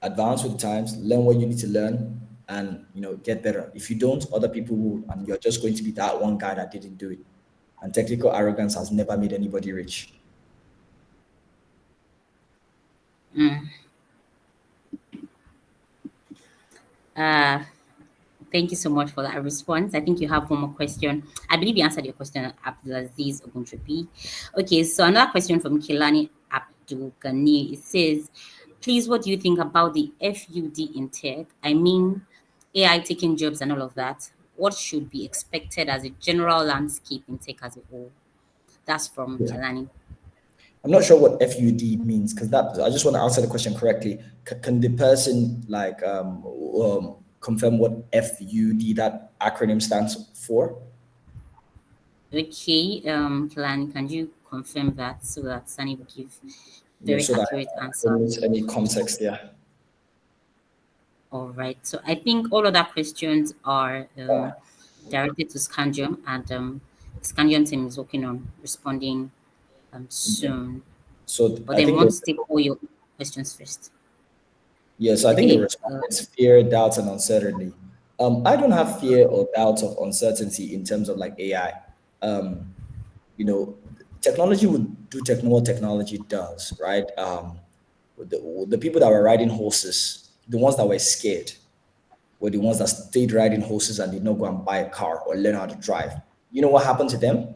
advance with the times, learn what you need to learn, and get better. If you don't, other people will, and you're just going to be that one guy that didn't do it. And technical arrogance has never made anybody rich. Thank you so much for that response. I think you have one more question. I believe you answered your question, Abdulaziz Oguntropi. Okay, so another question from Kilani Abdul Ghani. It says, please, what do you think about the FUD in tech? I mean, AI taking jobs and all of that. What should be expected as a general landscape in tech as a whole? That's from Kilani. I'm not sure what FUD means because I just want to answer the question correctly. Can the person confirm what FUD that acronym stands for? Okay, Kilani, can you confirm that so that Sani will give very So that accurate I answer? don't miss any context. Yeah. All right. So I think all of that questions are directed to Scandium, and Scandium team is working on responding soon. So But I then think once take all your questions first. yes, I think the response is fear, doubt, and uncertainty. I don't have fear or doubt of uncertainty in terms of like AI. Um, Technology would do what technology does, right? The people that were riding horses, the ones that were scared, were the ones that stayed riding horses and did not go and buy a car or learn how to drive. You know what happened to them?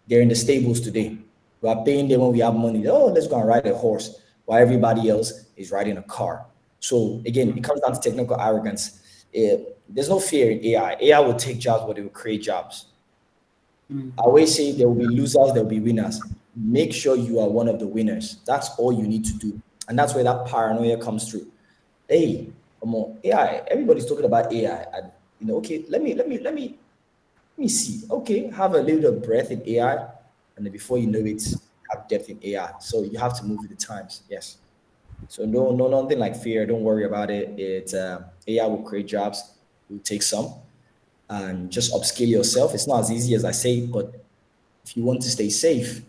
They're in the stables today. We are paying them when we have money. Oh, let's go and ride a horse, while everybody else is riding a car. So again, it comes down to technical arrogance. There's no fear in AI. AI will take jobs, but it will create jobs. I always say there will be losers, there will be winners. Make sure you are one of the winners. That's all you need to do. And that's where that paranoia comes through. Hey, come on, AI, everybody's talking about AI. And okay, let me see. Okay, have a little breath in AI, and then before you know it, have depth in AI. So you have to move with the times. Yes. So no, nothing like fear. Don't worry about it. AI will create jobs. It will take some, and just upskill yourself. It's not as easy as I say, but if you want to stay safe,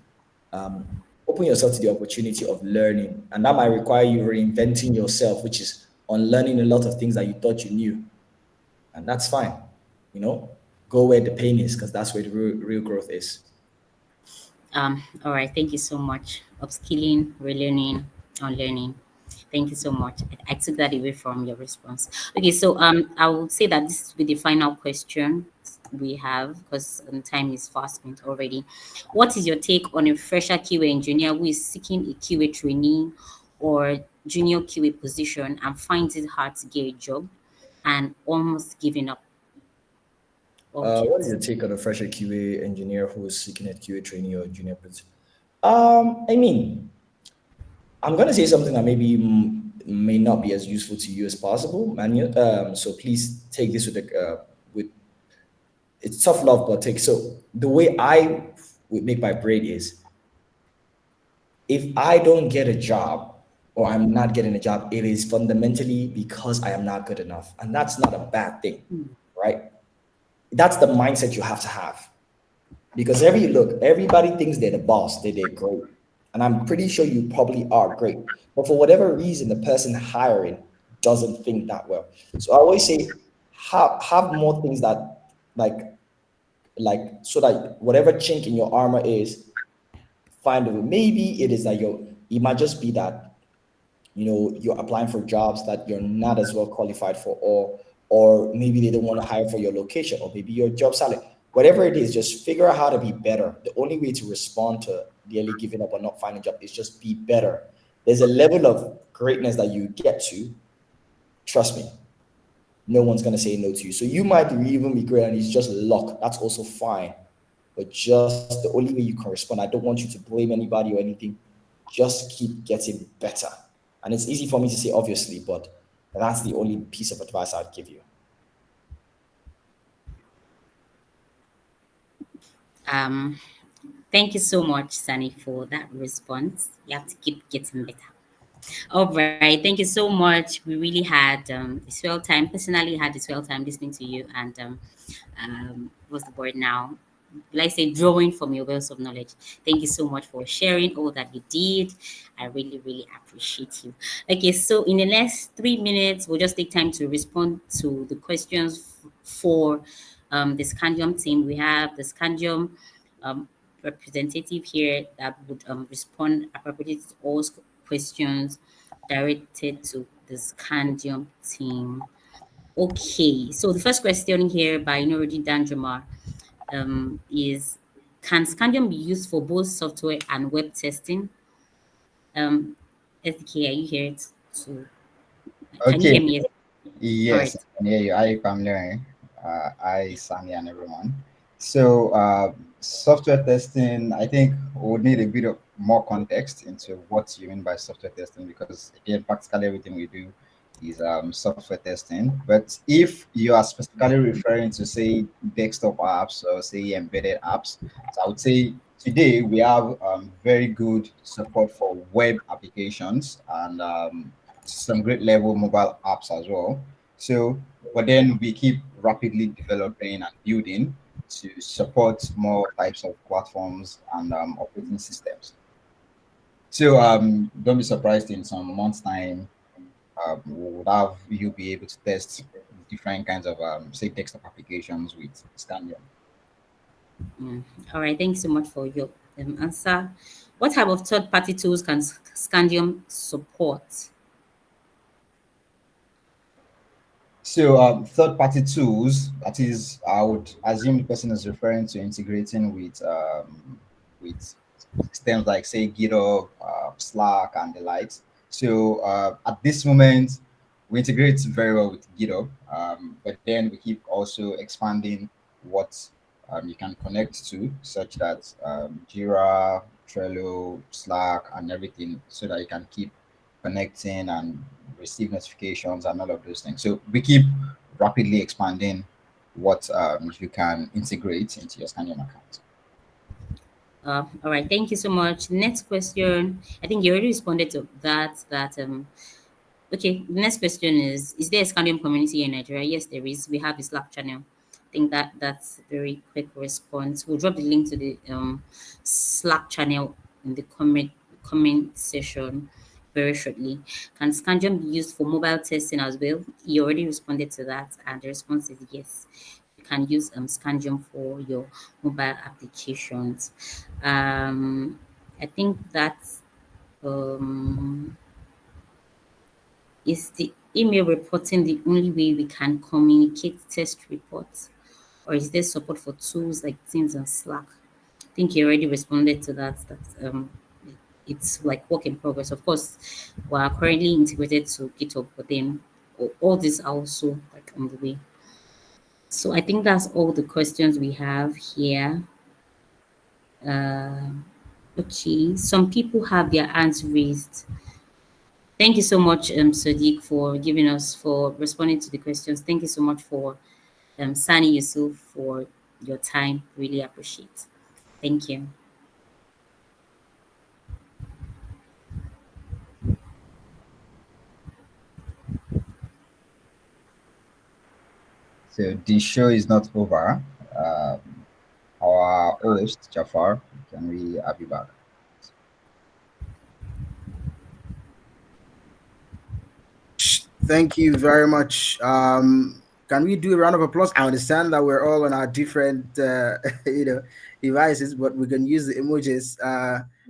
open yourself to the opportunity of learning, and that might require you reinventing yourself, which is unlearning a lot of things that you thought you knew, and that's fine. Go where the pain is, because that's where the real growth is. All right. Thank you so much. Upskilling, relearning, unlearning. Thank you so much. I took that away from your response. Okay, so I would say that this will be the final question we have because time is fast spent already. What is your take on a fresher QA engineer who is seeking a QA trainee or junior QA position and finds it hard to get a job and almost giving up? What is your take on a fresher QA engineer who is seeking a QA trainee or junior position? I mean, I'm going to say something that maybe may not be as useful to you as possible, Manu. So please take this with it's tough love, but take. So the way I would make my brain is, if I don't get a job or I'm not getting a job, it is fundamentally because I am not good enough, and that's not a bad thing, right? That's the mindset you have to have. Because everybody thinks they're the boss, they're great. And I'm pretty sure you probably are great. But for whatever reason, the person hiring doesn't think that well. So I always say, have more things that like so that whatever chink in your armor is find a way. Maybe it is that it might just be that you're applying for jobs that you're not as well qualified for, or maybe they don't want to hire for your location, or maybe your job salary. Whatever it is, just figure out how to be better. The only way to respond to nearly giving up or not finding a job is just be better. There's a level of greatness that you get to. Trust me, no one's going to say no to you. So you might even be great and it's just luck. That's also fine. But just the only way you can respond, I don't want you to blame anybody or anything. Just keep getting better. And it's easy for me to say, obviously, but that's the only piece of advice I'd give you. Um, Thank you so much, Sani, for that response. You have to keep getting better. All right, thank you so much. We really had a swell time. Personally, had a swell time listening to you, and what's the word now? Like I say, drawing from your wealth of knowledge. Thank you so much for sharing all that you did. I really, really appreciate you. Okay, so in the next 3 minutes, we'll just take time to respond to the questions for the Scandium team. We have the Scandium representative here that would respond appropriately to all questions directed to the Scandium team. Okay, so the first question here by Norudi Danjuma is, can Scandium be used for both software and web testing? SDK, are you here to, can you Okay. hear me? All Yes, right. I can hear you. Hi, familiar. Hi, Sani, and everyone. So, software testing, I think we would need a bit of more context into what you mean by software testing, because again, practically everything we do is software testing. But if you are specifically referring to, say, desktop apps or say embedded apps, so I would say today we have very good support for web applications and some great level mobile apps as well. So, but then we keep rapidly developing and building to support more types of platforms and operating systems. So, don't be surprised in some months' time, we would have you be able to test different kinds of, say, desktop applications with Scandium. Mm. All right. Thank you so much for your answer. What type of third-party tools can Scandium support? So, third-party tools, that is, I would assume the person is referring to integrating with systems like, say, GitHub, Slack, and the likes. So, at this moment, we integrate very well with GitHub, but then we keep also expanding what you can connect to, such that Jira, Trello, Slack, and everything, so that you can keep connecting and receive notifications and all of those things. So we keep rapidly expanding what you can integrate into your Scandium account. All right. Thank you so much. Next question. I think you already responded to that. Okay, the next question is there a Scandium community in Nigeria? Yes, there is. We have a Slack channel. I think that's a very quick response. We'll drop the link to the Slack channel in the comment section very shortly. Can Scandium be used for mobile testing as well? You already responded to that, and the response is yes. You can use Scandium for your mobile applications. I think that's is the email reporting the only way we can communicate test reports? Or is there support for tools like Teams and Slack? I think you already responded to that. It's like work in progress. Of course, we are currently integrated to GitHub, but then all these are also like on the way. So I think that's all the questions we have here. Uh, okay, some people have their hands raised. Thank you so much, Sadiq, for responding to the questions. Thank you so much for Sani Yusuf for your time. Really appreciate. Thank you. So the show is not over. Our host, Jafar, can we have you back? Thank you very much. Can we do a round of applause? I understand that we're all on our different, devices, but we can use the emojis.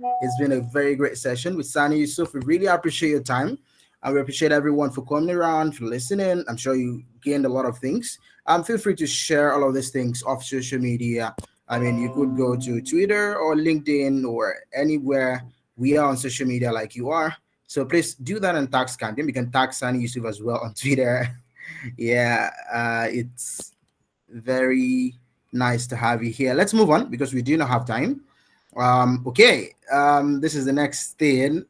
It's been a very great session with Sani Yusuf. We really appreciate your time. And we appreciate everyone for coming around, for listening. I'm sure you gained a lot of things. Feel free to share all of these things off social media. I mean, you could go to Twitter or LinkedIn or anywhere we are on social media like you are. So please do that and tag Scandium. You can tag Sani Yusuf as well on Twitter. Yeah, it's very nice to have you here. Let's move on because we do not have time. Okay, this is the next thing.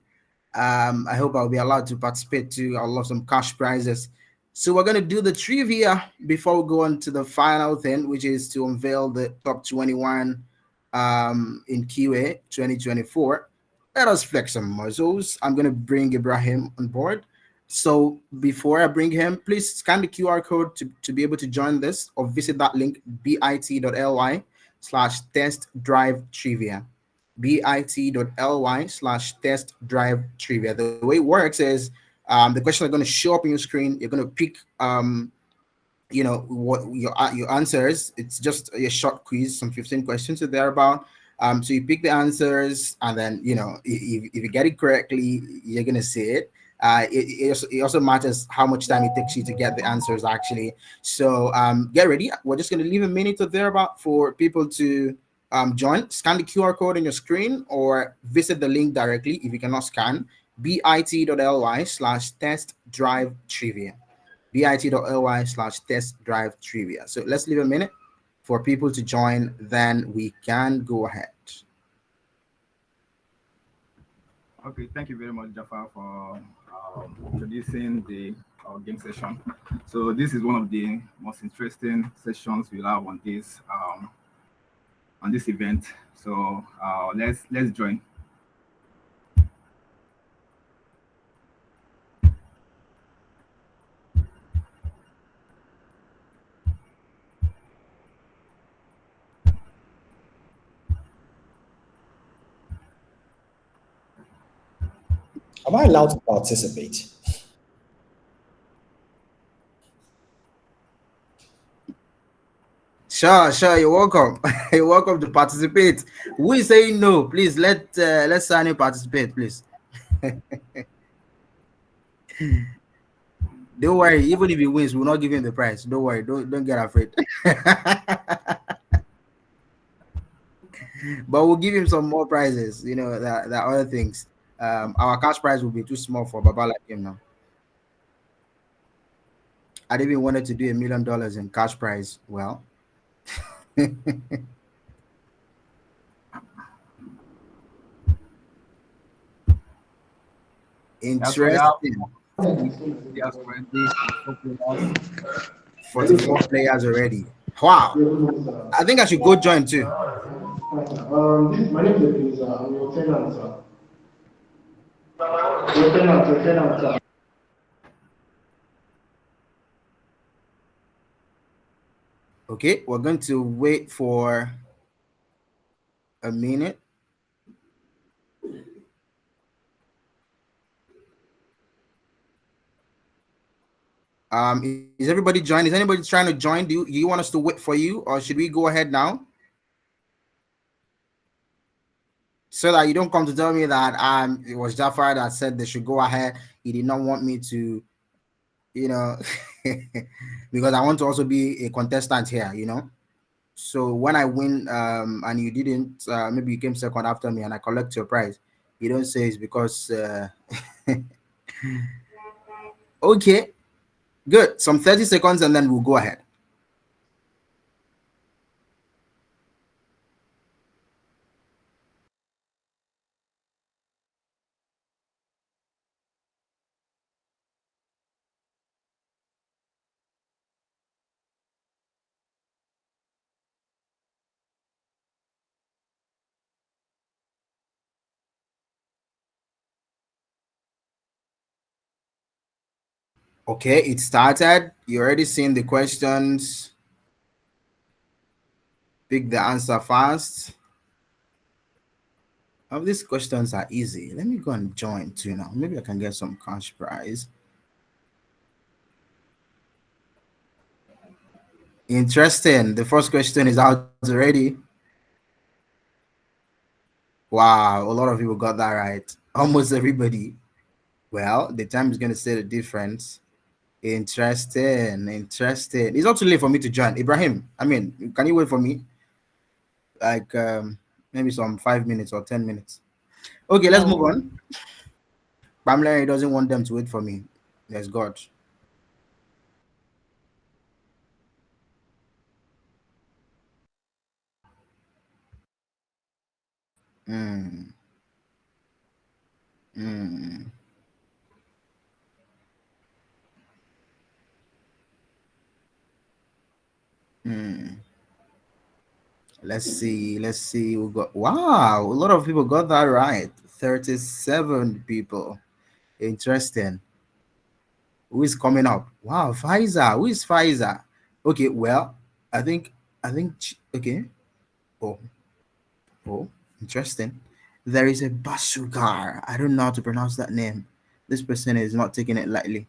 I hope I'll be allowed to participate too. I'll love some cash prizes. So we're gonna do the trivia before we go on to the final thing, which is to unveil the top 21 in QA 2024. Let us flex some muscles. I'm gonna bring Ibrahim on board. So before I bring him, please scan the QR code to be able to join this or visit that link bit.ly/test drive trivia bit.ly/test drive trivia. The way it works is the questions are going to show up on your screen. You're going to pick what your answers. It's just a short quiz, some 15 questions or thereabout. So you pick the answers, and then if you get it correctly, you're gonna see it. It also matters how much time it takes you to get the answers actually. So get ready. We're just gonna leave a minute or thereabout for people to join. Scan the QR code on your screen or visit the link directly if you cannot scan. bit.ly/test drive trivia bit.ly/test drive trivia. So let's leave a minute for people to join, then we can go ahead. Okay, thank you very much, Jafar, for introducing the game session. So this is one of the most interesting sessions we'll have on this event. So let's join. Am I allowed to participate? Sure, you're welcome. You're welcome to participate. Who is saying no? Please let Sani participate, please. Don't worry, even if he wins, we'll not give him the prize. Don't worry, don't get afraid. But we'll give him some more prizes, that other things. Our cash prize will be too small for Baba like him now. I even wanted to do $1 million in cash prize. Well, interesting. Yes, currently 44 players already. Wow. I think I should go join too. My name is I'm your tenant, sir. Your tenant, sir. Okay, we're going to wait for a minute. Is everybody joined? Is anybody trying to join? Do you want us to wait for you, or should we go ahead now? So that you don't come to tell me that it was Jafar that said they should go ahead. He did not want me to, because I want to also be a contestant here, So when I win, and you didn't, maybe you came second after me, and I collect your prize, you don't say it's because. Okay, good. Some 30 seconds, and then we'll go ahead. Okay, it started. You already seen the questions. Pick the answer fast. Of these questions are easy. Let me go and join too now. Maybe I can get some cash prize. Interesting. The first question is out already. Wow, a lot of people got that right. Almost everybody. Well, the time is going to say the difference. Interesting, interesting. It's not too late for me to join. Ibrahim, I mean, can you wait for me? Like maybe some 5 minutes or 10 minutes. Okay, let's move No. on. Pamela doesn't want them to wait for me. There's God. Mm, mm, mm. Let's see. Let's see. We got wow. A lot of people got that right. 37 people. Interesting. Who is coming up? Wow, Pfizer. Who is Pfizer? Okay, well, okay. Oh, oh, interesting. There is a Basugar. I don't know how to pronounce that name. This person is not taking it lightly.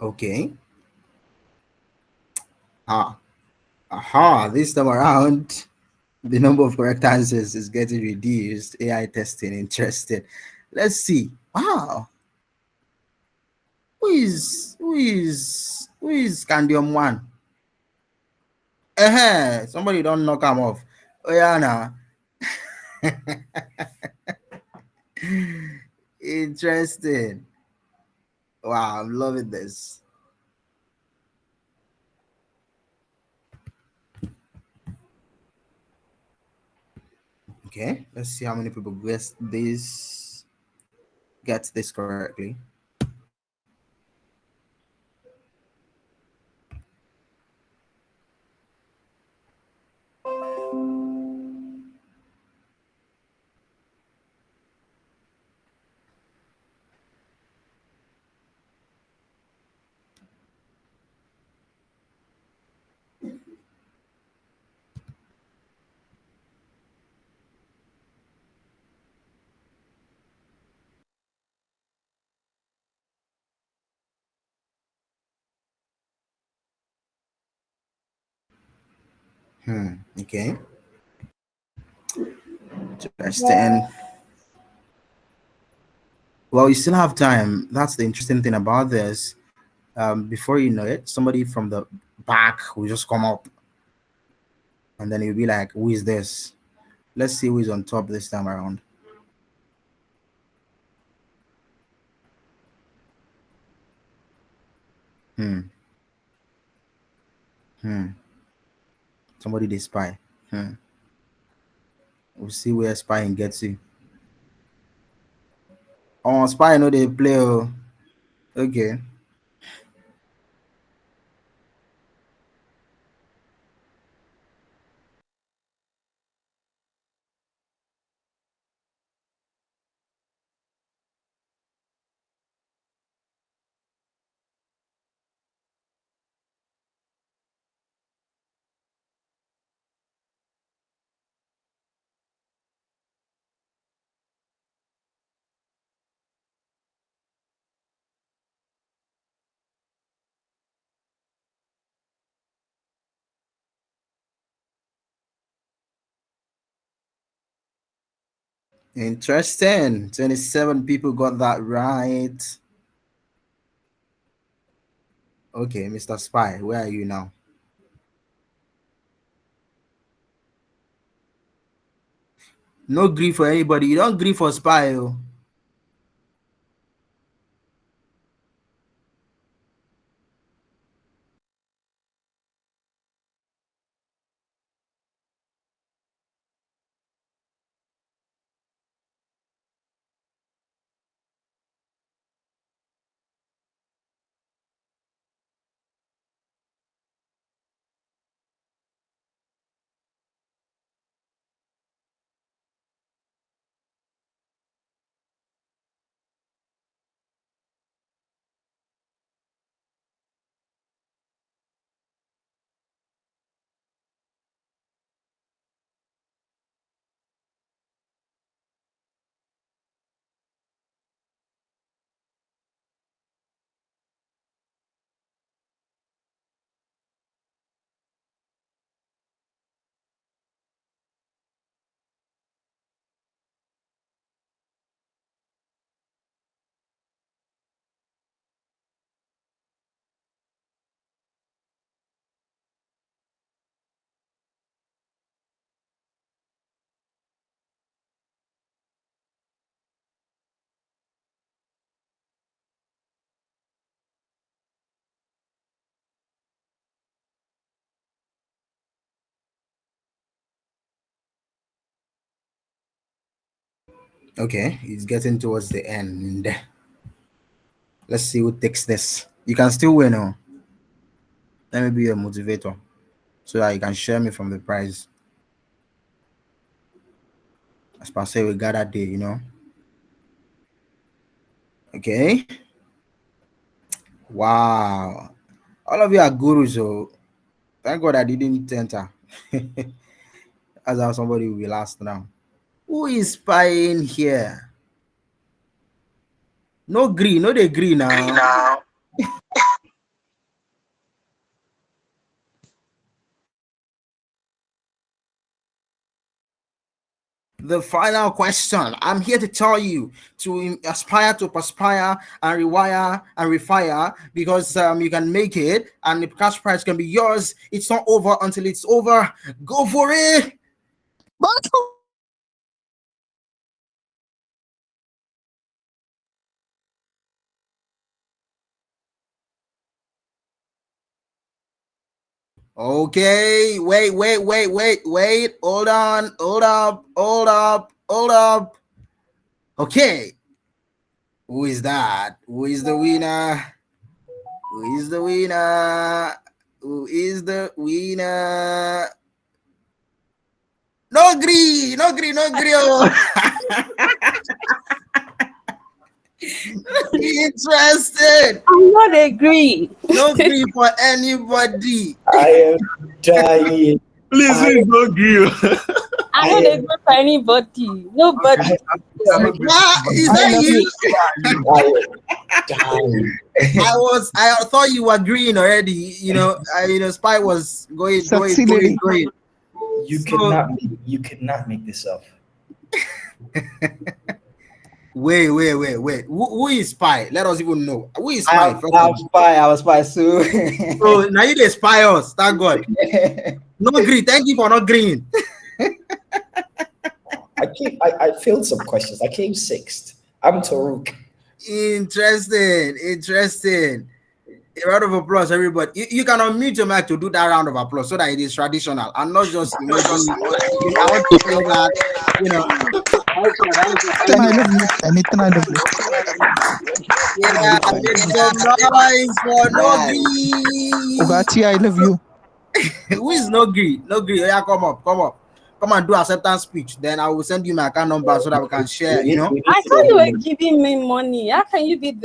Okay. Ah, aha. This time around, the number of correct answers is getting reduced. AI testing, interesting. Let's see. Wow. Who is Scandium one? Somebody don't knock him off. Oh yeah, nah. Interesting. Wow, I'm loving this. Okay, let's see how many people gets this correctly. Okay. Interesting. Well, you still have time. That's the interesting thing about this. Before you know it, somebody from the back will just come up, and then you'll be like, "Who is this?" Let's see who is on top this time around. Hmm. Hmm. Somebody they spy. Hmm. We'll see where spying gets you. Oh, spy know they play. Oh. Okay. Interesting. 27 people got that right. Okay, Mr. Spy, where are you now? No grief for anybody. You don't grieve for spy. Oh. Okay, it's getting towards the end. Let's see who takes this. You can still win. Oh. Let me be a motivator so that you can share me from the prize. As per say, we got that day, you know. Okay. Wow. All of you are gurus, so thank God I didn't enter. As how somebody will be last now. Who is spying here? No green, no they green now. The final question. I'm here to tell you to aspire to perspire and rewire and refire because you can make it and the cash prize can be yours. It's not over until it's over. Go for it. Okay, wait. Hold on, hold up. Okay. Who is that? Who is the winner? Who is the winner? Who is the winner? No agree. Oh. Interested. I'm not agree. No agree for anybody. I am dying. Please don't agree. I'm not agree for anybody. Nobody. Is that you? I am dying. I thought you were agreeing already. You know, Spy was going. You cannot make this up. Wait. Who is Spy? Let us even know. Who is Spy? I'm spy. So now you dey spy us. Thank God. No agree. Thank you for not agreeing. I failed some questions. I came sixth. I'm Taruk. Interesting. A round of applause, everybody. You can unmute your mic to do that round of applause so that it is traditional and not just I want to say that, Anything I love you. Yeah, make some noise for Nogi. Ugachi, I love you. Who is Nogi? Yeah, come up. Come and do acceptance speech. Then I will send you my account number so that we can share. I thought you were giving me money. How can you be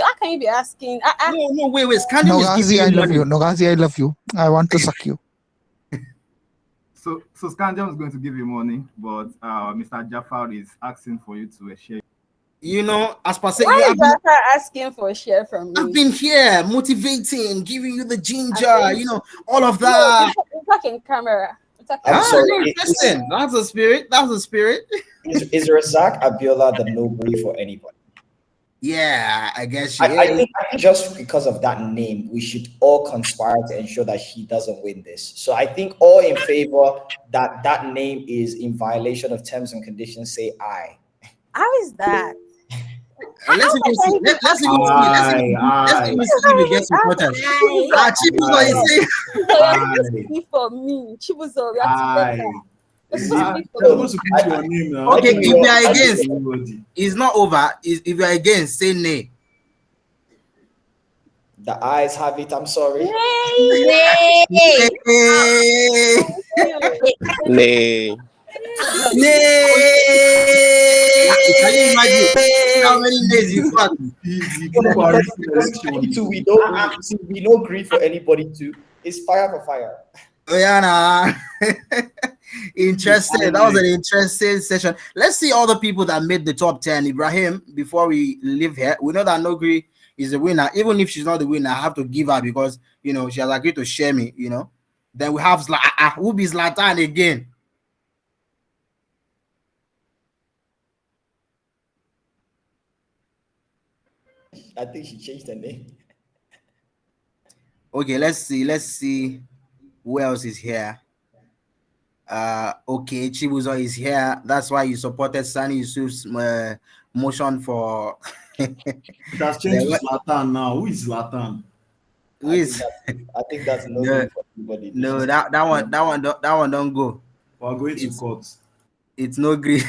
asking? No, wait. Scandium is Nogazi, giving I you love money. you. Nogazi, I love you. I want to suck you. So Scandium is going to give you money, but Mr. Jafar is asking for you to share. As per se, Why is that asking for a share from me? I've been here motivating, giving you the ginger, all of that. We're talking camera. I'm sorry. Interesting. That's the spirit. Is Razak Abiola the no brief for anybody? Yeah, I guess she I is. think just because of that name, we should all conspire to ensure that she doesn't win this. So I think all in favor that that name is in violation of terms and conditions say aye. How is that? Let's even see. Let's even see. Let's Aye, even see if we get supporters. Chibuzo, Chibuzo is saying. you're supposed to aye, be for me. Chibuzo, we are together. aye. You're supposed to be for You're me. supposed to put your name now. I Okay, think if we we are all- I against, think Everybody. it's not over. If you are against, say nay. the eyes have it. I'm sorry. Nay. Nay. Nay. Can you imagine how many nays you got? Easy. No, People are because, risking because election. we don't see, we don't agree for anybody to. It's fire for fire. Oh, yeah, nah. Interesting. That was an interesting session. Let's see all the people that made the top 10. Ibrahim, before we leave here, we know that Nogri is the winner. Even if she's not the winner, I have to give her because she has agreed to share me. Then we have who be Zlatan again. I think she changed her name. Okay, let's see who else is here. Okay, Chibuzo is here. That's why you supported Sani Yusuf's motion for It has changed to Zlatan now. Who is Zlatan? who is I think that's no No. good for anybody. no that one don't go. We're going to It's- court. It's no green.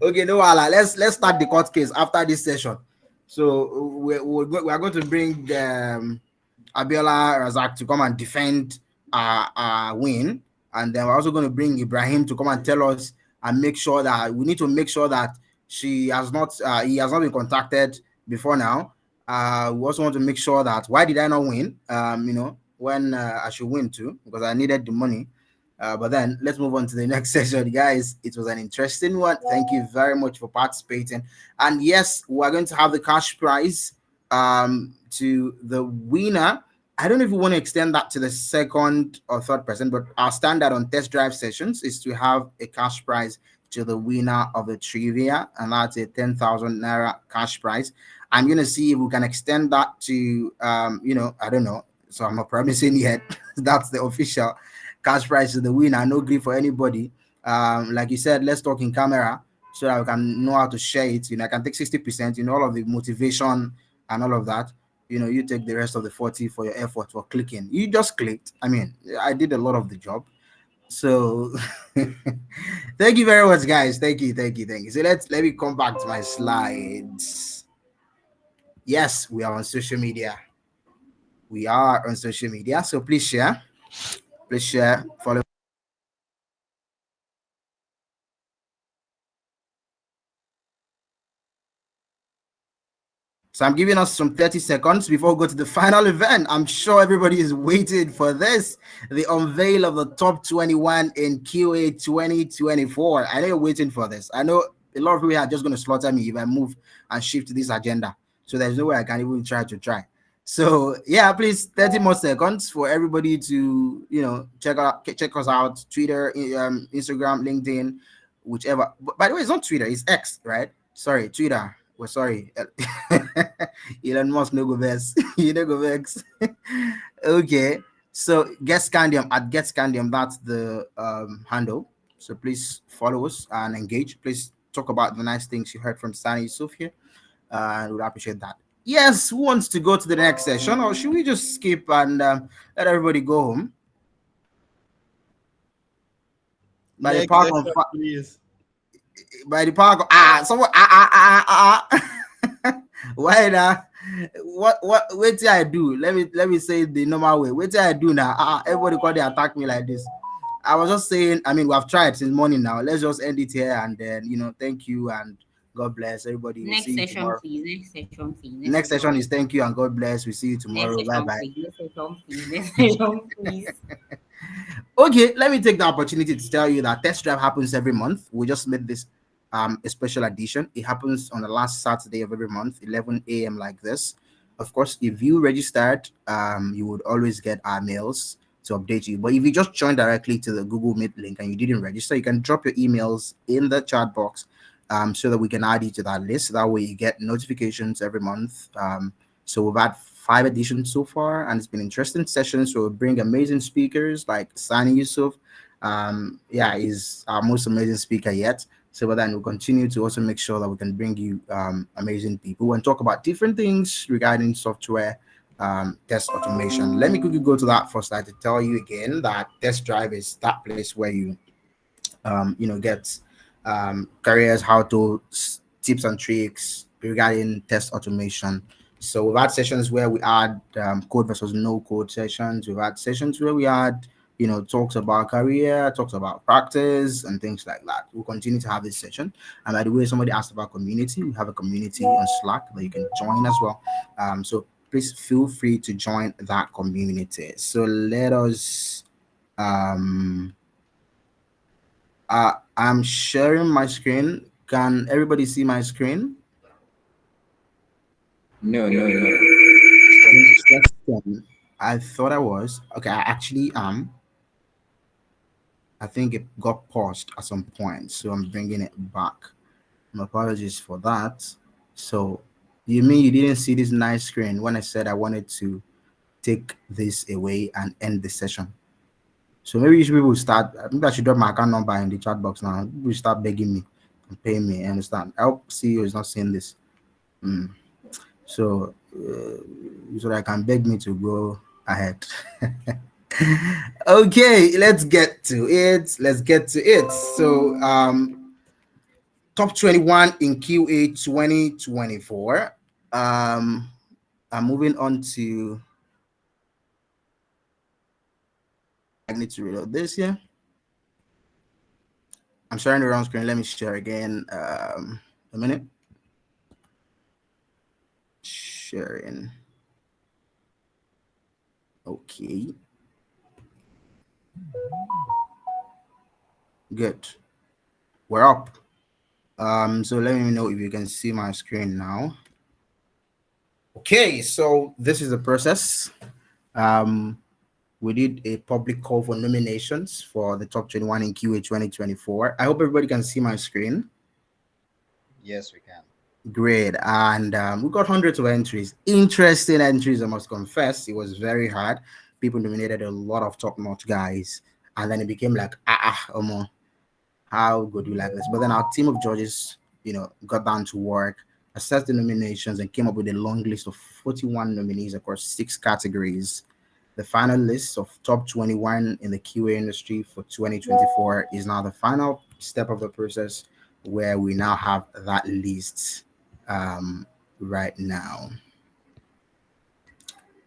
Okay, no wala. Let's start the court case after this session. So we are going to bring Abiola Razak to come and defend our win, and then we're also going to bring Ibrahim to come and tell us and make sure that we need to make sure that he has not been contacted before now. We also want to make sure that why did I not win? When I should win too, because I needed the money. But then let's move on to the next session, guys. It was an interesting one. Thank you very much for participating. And yes, we're going to have the cash prize to the winner. I don't know if we want to extend that to the second or third person, but our standard on test drive sessions is to have a cash prize to the winner of the trivia, and that's a 10,000 naira cash prize. I'm going to see if we can extend that to, I don't know. So I'm not promising yet. That's the official cash prize to the winner. No grief for anybody. Like you said, let's talk in camera so that we can know how to share it. I can take 60%, all of the motivation and all of that. You take the rest of the 40 for your effort for clicking. You just clicked. I mean, I did a lot of the job. So thank you very much, guys. Thank you. So let me come back to my slides. Yes, we are on social media. So please share. Follow. So I'm giving us some 30 seconds before we go to the final event. I'm sure everybody is waiting for this. The unveil of the top 21 in QA 2024. I know you're waiting for this. I know a lot of people are just going to slaughter me if I move and shift this agenda. So there's no way I can even try. So yeah, please 30 more seconds for everybody to check us out. Twitter, Instagram, LinkedIn, whichever. By the way, it's not Twitter, it's X, right? Sorry, Twitter. We're sorry. Elon Musk no go vex. You no go vex. Okay. So get Scandium at Get Scandium. That's the handle. So please follow us and engage. Please talk about the nice things you heard from Sani Yusuf here. And we'd appreciate that. Yes, who wants to go to the next session, or should we just skip and let everybody go home? By the park on Please. by the park. Someone. Why now? What? Wait till I do. Let me say the normal way. Wait till I do now. Everybody call they attack me like this. I was just saying. I mean, we have tried since morning now. Let's just end it here and then thank you and God bless everybody. Next See you session, tomorrow. please. Next session is thank you and God bless. We see you tomorrow. Bye bye. Next session, please. Okay, let me take the opportunity to tell you that test drive happens every month. We just made this a special edition. It happens on the last Saturday of every month, 11 a.m. like this. Of course, if you registered, you would always get our mails to update you. But if you just joined directly to the Google Meet link and you didn't register, you can drop your emails in the chat box so that we can add you to that list. That way you get notifications every month. So we've had 5 editions so far, and it's been interesting sessions. So we bring amazing speakers like Sani Yusuf. Yeah, he's our most amazing speaker yet. So, but then we'll continue to also make sure that we can bring you amazing people and talk about different things regarding software test automation. Let me quickly go to that first slide to tell you again that Test Drive is that place where you get careers, how to tips and tricks regarding test automation. So we've had sessions where we add code versus no code sessions. We've had sessions where we add talks about career, talks about practice, and things like that. We'll continue to have this session. And by the way, somebody asked about community. We have a community on Slack that you can join as well. So please feel free to join that community. So let us I'm sharing my screen. Can everybody see my screen? No, no, no. I thought I was. Okay, I actually am. I think it got paused at some point, so I'm bringing it back. My apologies for that. So, you mean you didn't see this nice screen when I said I wanted to take this away and end the session? So maybe you should people start. Maybe I should drop my account number in the chat box now. People start begging me and paying me. I understand. I hope CEO is not seeing this. So so that I can beg me to go ahead. Okay, let's get to it. So top 21 in QA 2024. I'm moving on to. I need to reload this here. I'm sharing the wrong screen. Let me share again. A minute. Sharing. Okay. Good. We're up. So let me know if you can see my screen now. Okay, so this is the process. We did a public call for nominations for the top 21 in QA 2024. I hope everybody can see my screen. Yes, we can. Great. And we got hundreds of entries. Interesting entries, I must confess. It was very hard. People nominated a lot of top-notch guys. And then it became like, how good do you like this? But then our team of judges, got down to work, assessed the nominations, and came up with a long list of 41 nominees across 6 categories. The final list of top 21 in the QA industry for 2024 is now the final step of the process, where we now have that list right now.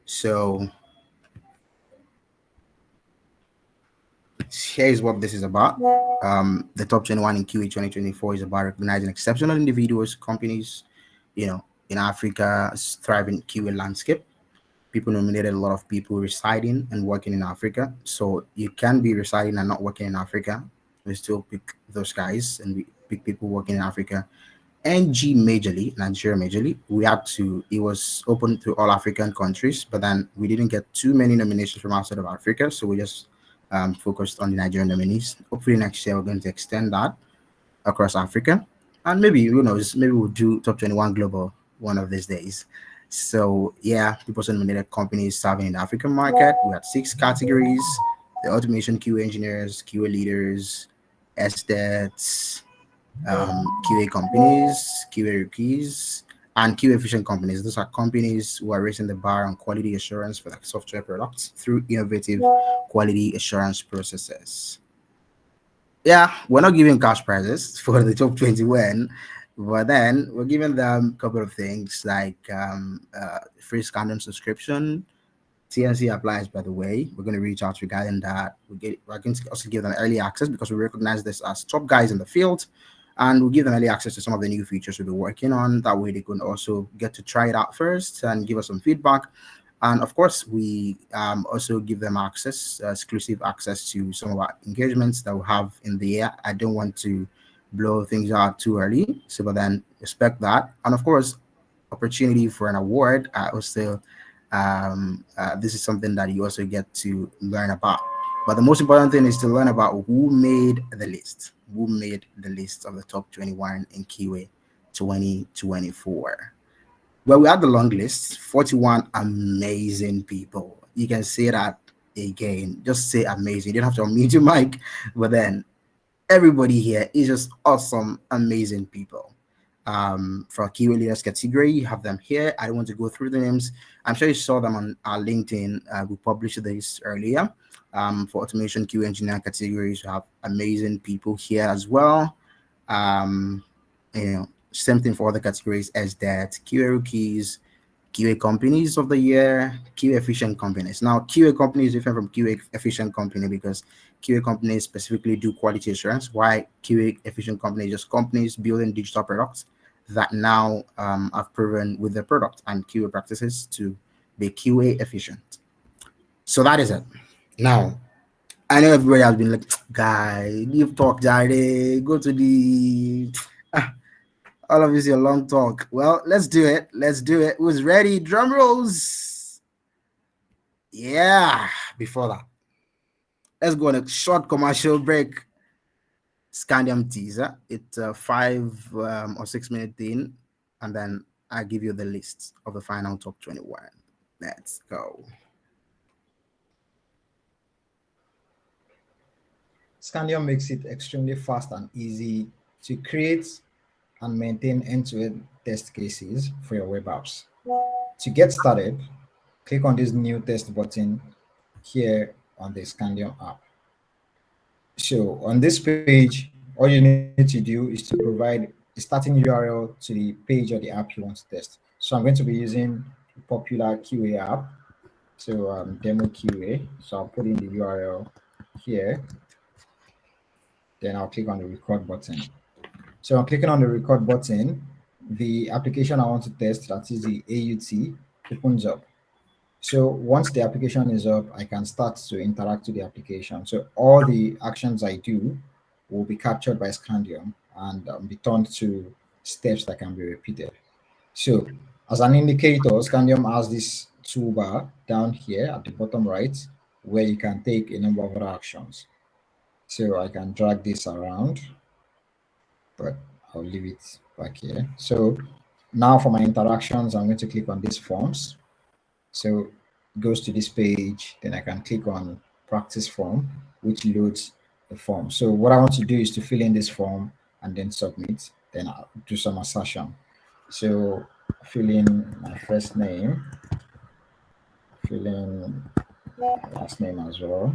So here's what this is about. The top 21 in QA 2024 is about recognizing exceptional individuals, companies, in Africa, thriving QA landscape. People nominated a lot of people residing and working in Africa. So you can be residing and not working in Africa. We still pick those guys, and we pick people working in Africa. NG majorly, Nigeria majorly. It was open to all African countries, but then we didn't get too many nominations from outside of Africa. So we just focused on the Nigerian nominees. Hopefully next year we're going to extend that across Africa. And maybe, who knows, maybe we'll do top 21 global one of these days. So yeah, people nominated companies serving in the African market. We had 6 categories: the automation QA engineers, QA leaders, estates, QA companies, QA rookies, and QA efficient companies. Those are companies who are raising the bar on quality assurance for their software products through innovative quality assurance processes. Yeah, we're not giving cash prizes for the top 21, but then we're giving them a couple of things like free Scandium subscription. TNC applies, by the way. We're going to reach out regarding that. We're going to also give them early access because we recognize this as top guys in the field, and we'll give them early access to some of the new features we'll be working on. That way they can also get to try it out first and give us some feedback. And of course, we also give them exclusive access to some of our engagements that we have in the year. I don't want to blow things out too early, so but then respect that. And of course, opportunity for an award. Also, this is something that you also get to learn about. But the most important thing is to learn about who made the list. who made the list of the top 21 in QA 2024. Well, we had the long list, 41 amazing people. You can say that again. Just say amazing. You don't have to unmute your mic, but then everybody here is just awesome, amazing people. For our keyword leaders category, you have them here. I don't want to go through the names. I'm sure you saw them on our LinkedIn. We published this earlier. For automation QA engineer categories, you have amazing people here as well. Same thing for other categories as that QA rookies, QA companies of the year, QA efficient companies. Now, QA company is different from QA efficient company because QA companies specifically do quality assurance, while QA efficient companies just companies building digital products that now have proven with their product and QA practices to be QA efficient. So that is it. Now, I know everybody has been like, guy, you've talked, Jare, go to the... all of this is a long talk. Well, let's do it. Let's do it. Who's ready? Drum rolls. Yeah. Before that, let's go on a short commercial break. Scandium teaser. It's a 5 or 6 minute thing, and then I give you the list of the final top 21. Let's go. Scandium makes it extremely fast and easy to create and maintain end-to-end test cases for your web apps. To get started, click on this new test button here on the Scandium app. So on this page, all you need to do is to provide a starting URL to the page or the app you want to test. So I'm going to be using a popular QA app. So demo QA. So I'll put in the URL here. Then I'll click on the record button. So I'm clicking on the record button. The application I want to test, that is the AUT, opens up. So once the application is up, I can start to interact with the application. So all the actions I do will be captured by Scandium and be turned to steps that can be repeated. So as an indicator, Scandium has this toolbar down here at the bottom right where you can take a number of other actions. So I can drag this around, but I'll leave it back here. So now for my interactions, I'm going to click on these forms. So it goes to this page, then I can click on practice form, which loads the form. So what I want to do is to fill in this form and then submit, then I'll do some assertion. So fill in my first name, fill in my last name as well.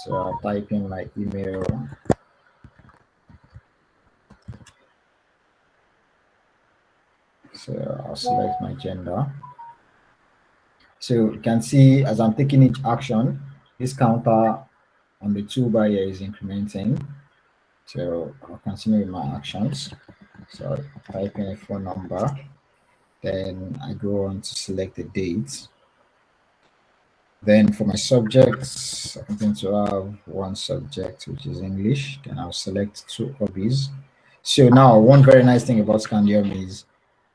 So I'll type in my email. So I'll select my gender. So you can see as I'm taking each action, this counter on the toolbar here is incrementing. So I'll continue with my actions. So I type in a phone number, then I go on to select the date. Then for my subjects, I'm going to have one subject, which is English. Then I'll select 2 hobbies. So now one very nice thing about Scandium is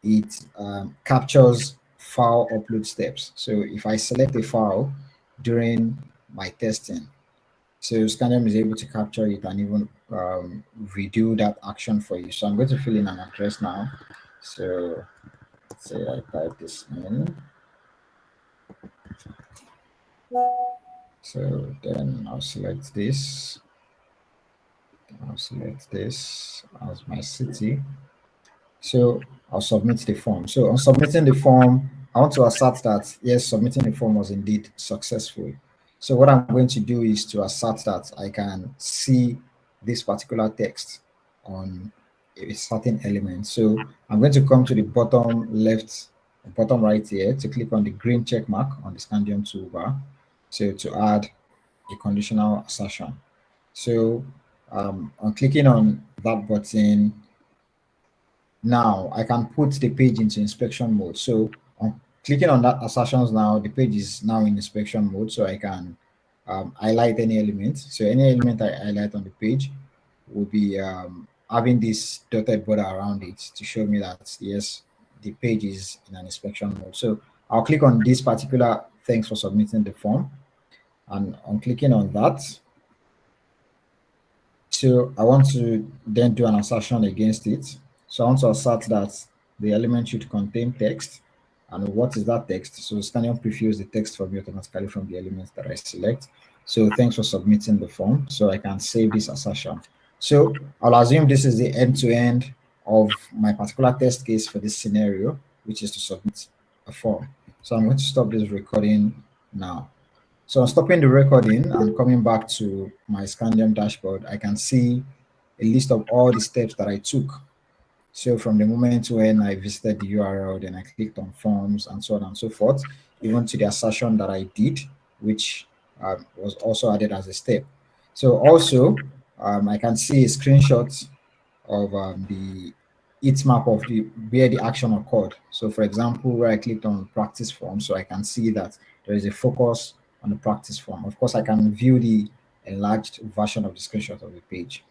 it captures file upload steps. So if I select a file during my testing, so Scandium is able to capture it and even redo that action for you. So I'm going to fill in an address now. So let's say I type this in. So then I'll select this. I'll select this as my city. So I'll submit the form. So on submitting the form, I want to assert that, yes, submitting the form was indeed successful. So what I'm going to do is to assert that I can see this particular text on a certain element. So I'm going to come to the bottom left, bottom right here to click on the green check mark on the Scandium toolbar. So to add a conditional assertion. So on clicking on that button, now I can put the page into inspection mode. So on clicking on that assertions now, the page is now in inspection mode. So I can highlight any element. So any element I highlight on the page will be having this dotted border around it to show me that yes, the page is in an inspection mode. So I'll click on this particular thanks for submitting the form, and on clicking on that, So I want to then do an assertion against it. So I want to assert that the element should contain text. And what is that text? So Scandium prefills the text for me automatically from the elements that I select. So thanks for submitting the form. So I can save this assertion. So I'll assume this is the end-to-end of my particular test case for this scenario, which is to submit a form. So I'm going to stop this recording now. So I'm stopping the recording and coming back to my Scandium dashboard. I can see a list of all the steps that I took. So from the moment when I visited the URL, then I clicked on forms and so on and so forth, even to the assertion that I did, which was also added as a step. So also, I can see a screenshot of the heat map of the where the action occurred. So for example, where I clicked on practice form, so I can see that there is a focus on the practice form. Of course, I can view the enlarged version of the screenshot of the page.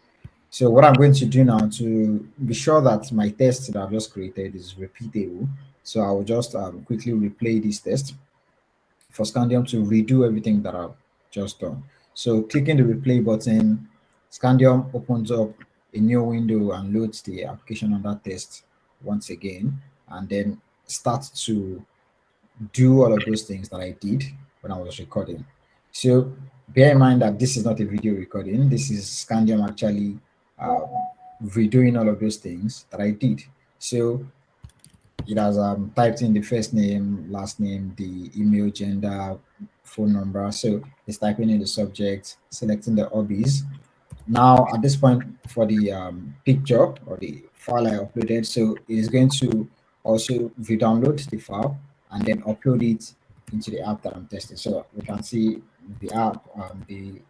So what I'm going to do now to be sure that my test that I've just created is repeatable, so I will just quickly replay this test for Scandium to redo everything that I've just done. So clicking the replay button, Scandium opens up a new window and loads the application on that test once again, and then starts to do all of those things that I did when I was recording. So bear in mind that this is not a video recording. This is Scandium actually redoing all of those things that I did. So it has typed in the first name, last name, the email, gender, phone number. So it's typing in the subject, selecting the hobbies. Now at this point for the picture or the file I uploaded, so it is going to also re-download the file and then upload it into the app that I'm testing. So we can see the app, the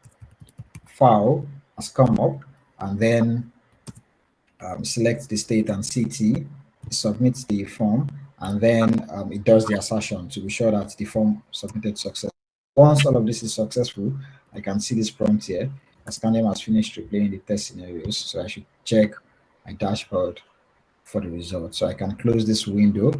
file has come up, and then select the state and city, submit the form, and then it does the assertion to be sure that the form submitted successfully. Once all of this is successful, I can see this prompt here. Scandium has finished replaying the test scenarios, so I should check my dashboard for the results. So I can close this window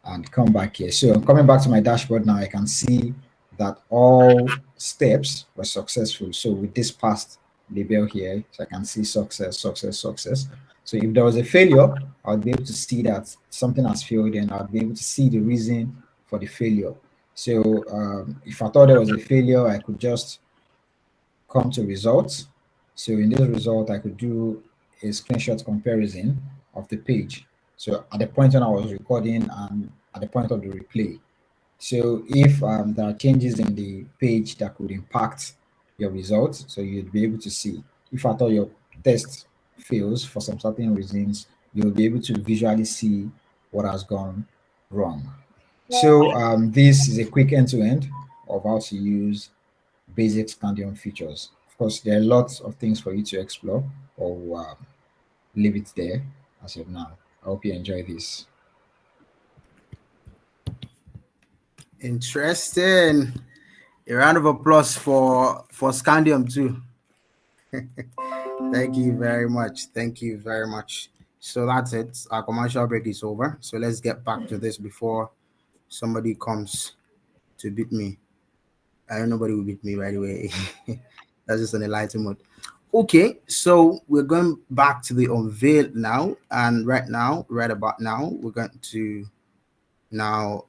and come back here. So coming back to my dashboard now, I can see that all steps were successful. So with this past label here, so I can see success, success, success. So if there was a failure, I would be able to see that something has failed, and I'd be able to see the reason for the failure. So if I thought there was a failure, I could just come to results. So in this result, I could do a screenshot comparison of the page. So at the point when I was recording and at the point of the replay. So if there are changes in the page that could impact your results, so you'd be able to see. If at all your test fails for some certain reasons, you'll be able to visually see what has gone wrong. So this is a quick end-to-end of how to use basic Scandium features. Of course, there are lots of things for you to explore, or leave it there as of now. I hope you enjoy this. Interesting. A round of applause for Scandium too. Thank you very much. Thank you very much. So that's it. Our commercial break is over. So let's get back to this before somebody comes to beat me. I know nobody will beat me right away. That's just an enlightened mode. Okay, so we're going back to the unveil now, and right about now, we're going to now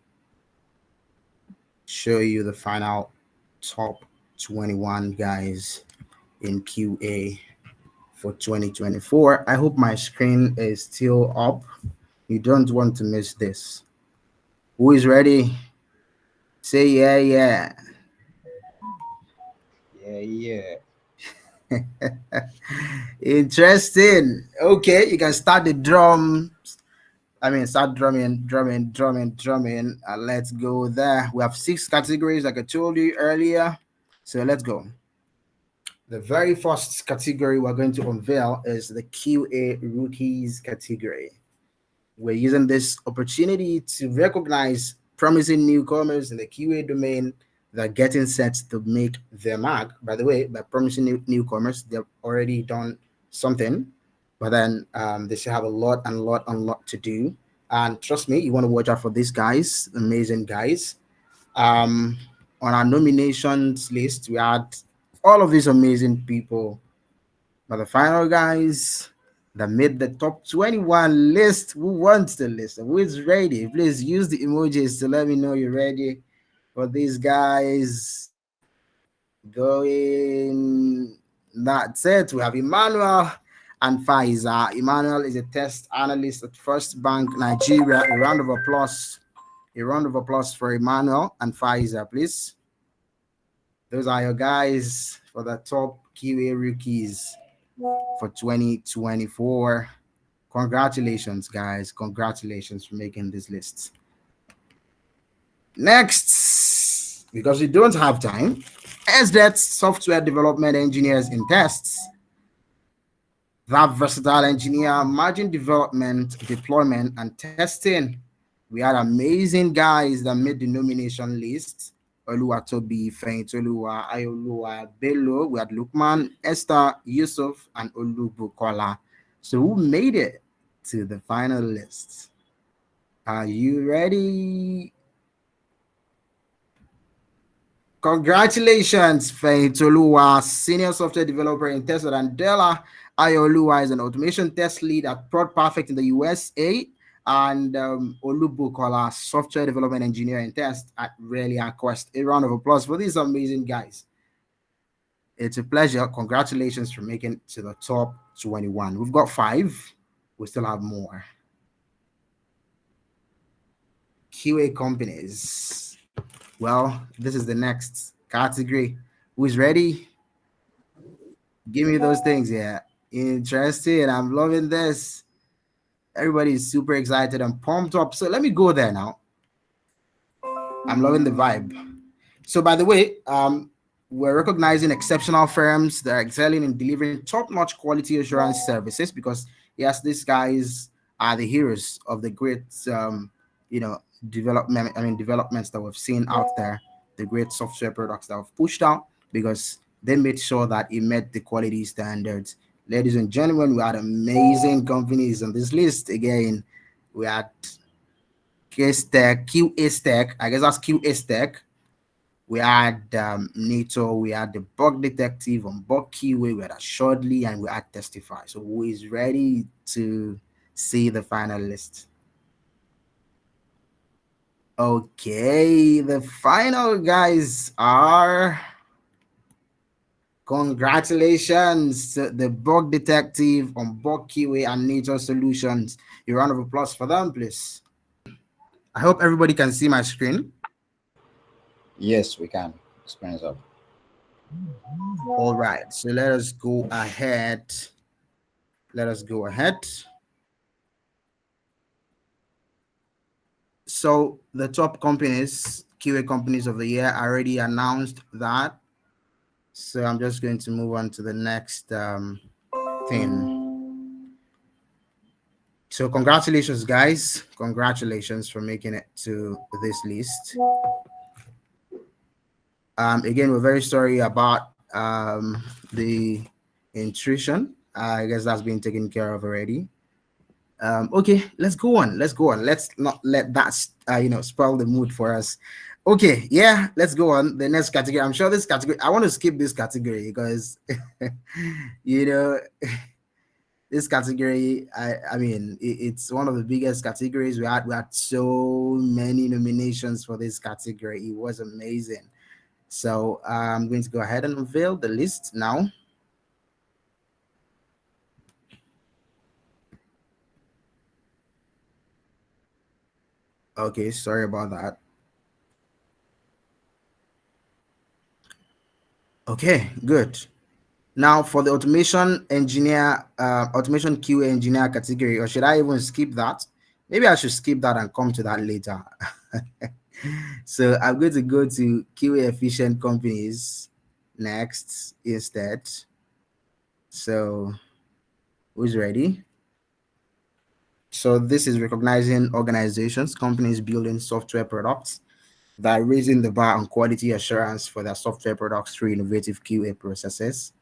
show you the final top 21 guys in QA for 2024. I hope my screen is still up. You don't want to miss this. Who is ready? Say yeah, yeah. Yeah. Interesting. Okay, you can start the drum. Start drumming. Let's go there. We have 6 categories, like I told you earlier. So let's go. The very first category we're going to unveil is the QA Rookies category. We're using this opportunity to recognize promising newcomers in the QA domain that are getting set to make their mark. By the way, by promising newcomers, they've already done something, but then they still have a lot to do. And trust me, you want to watch out for these guys, amazing guys. On our nominations list, we had all of these amazing people But the final guys that made the top 21 list, who wants the list? Who is ready? Please use the emojis to let me know you're ready for these guys. Going, that's it. We have Emmanuel and Faiza. Emmanuel is a test analyst at First Bank Nigeria. A round of applause. A round of applause for Emmanuel and Faiza, please. Those are your guys for the top QA rookies for 2024. Congratulations, guys. Congratulations for making this list. Next, because we don't have time, SDET software development engineers in tests. That versatile engineer, margin development, deployment, and testing. We had amazing guys that made the nomination list. Oluwatobi, Feyintoluwa, Ayoluwa, Bello. We had Lukman, Esther, Yusuf, and Olubukola. So who made it to the final list? Are you ready? Congratulations, Feyintoluwa, senior software developer in Tesla, and Della Ayoluwa is an automation test lead at Prod Perfect in the USA, and Olubukola, software development engineer in test at Relia Quest. A round of applause for these amazing guys. It's a pleasure. Congratulations for making it to the top 21. We've got 5. We still have more. QA companies. Well, this is the next category. Who's ready? Give me those things. Yeah. Interesting. I'm loving this. Everybody is super excited and pumped up. So let me go there now. I'm loving the vibe. So by the way, we're recognizing exceptional firms that are excelling in delivering top-notch quality assurance services because yes, these guys are the heroes of the great developments that we've seen out there, the great software products that we've pushed out because they made sure that it met the quality standards. Ladies and gentlemen, we had amazing companies on this list. Again, we had QA Tech, I guess that's QA Tech. We had NATO, we had the Bug Detective on Bug QA, we had Assuredly, and we had Testify. So who is ready to see the final list? Okay, the final guys are... Congratulations to the Bug Detective on Bug QA and NATO Solutions. A round of applause for them, please. I hope everybody can see my screen. Yes, we can. Screen is up. All right, so let us go ahead. So the top companies, QA companies of the year, I already announced that. So I'm just going to move on to the next thing. So congratulations, guys. Congratulations for making it to this list. Again, we're very sorry about the intrusion. I guess that's been taken care of already. Okay, let's go on. Let's not let that spoil the mood for us. Okay, yeah, let's go on. The next category. I'm sure this category, I want to skip this category because this category, I mean, it's one of the biggest categories. We had so many nominations for this category. It was amazing. So I'm going to go ahead and unveil the list now. Okay, sorry about that. Okay, good. Now for the automation QA engineer category, or should I even skip that? Maybe I should skip that and come to that later. So I'm going to go to QA efficient companies next instead. So who's ready? So this is recognizing organizations, companies building software products that are raising the bar on quality assurance for their software products through innovative QA processes.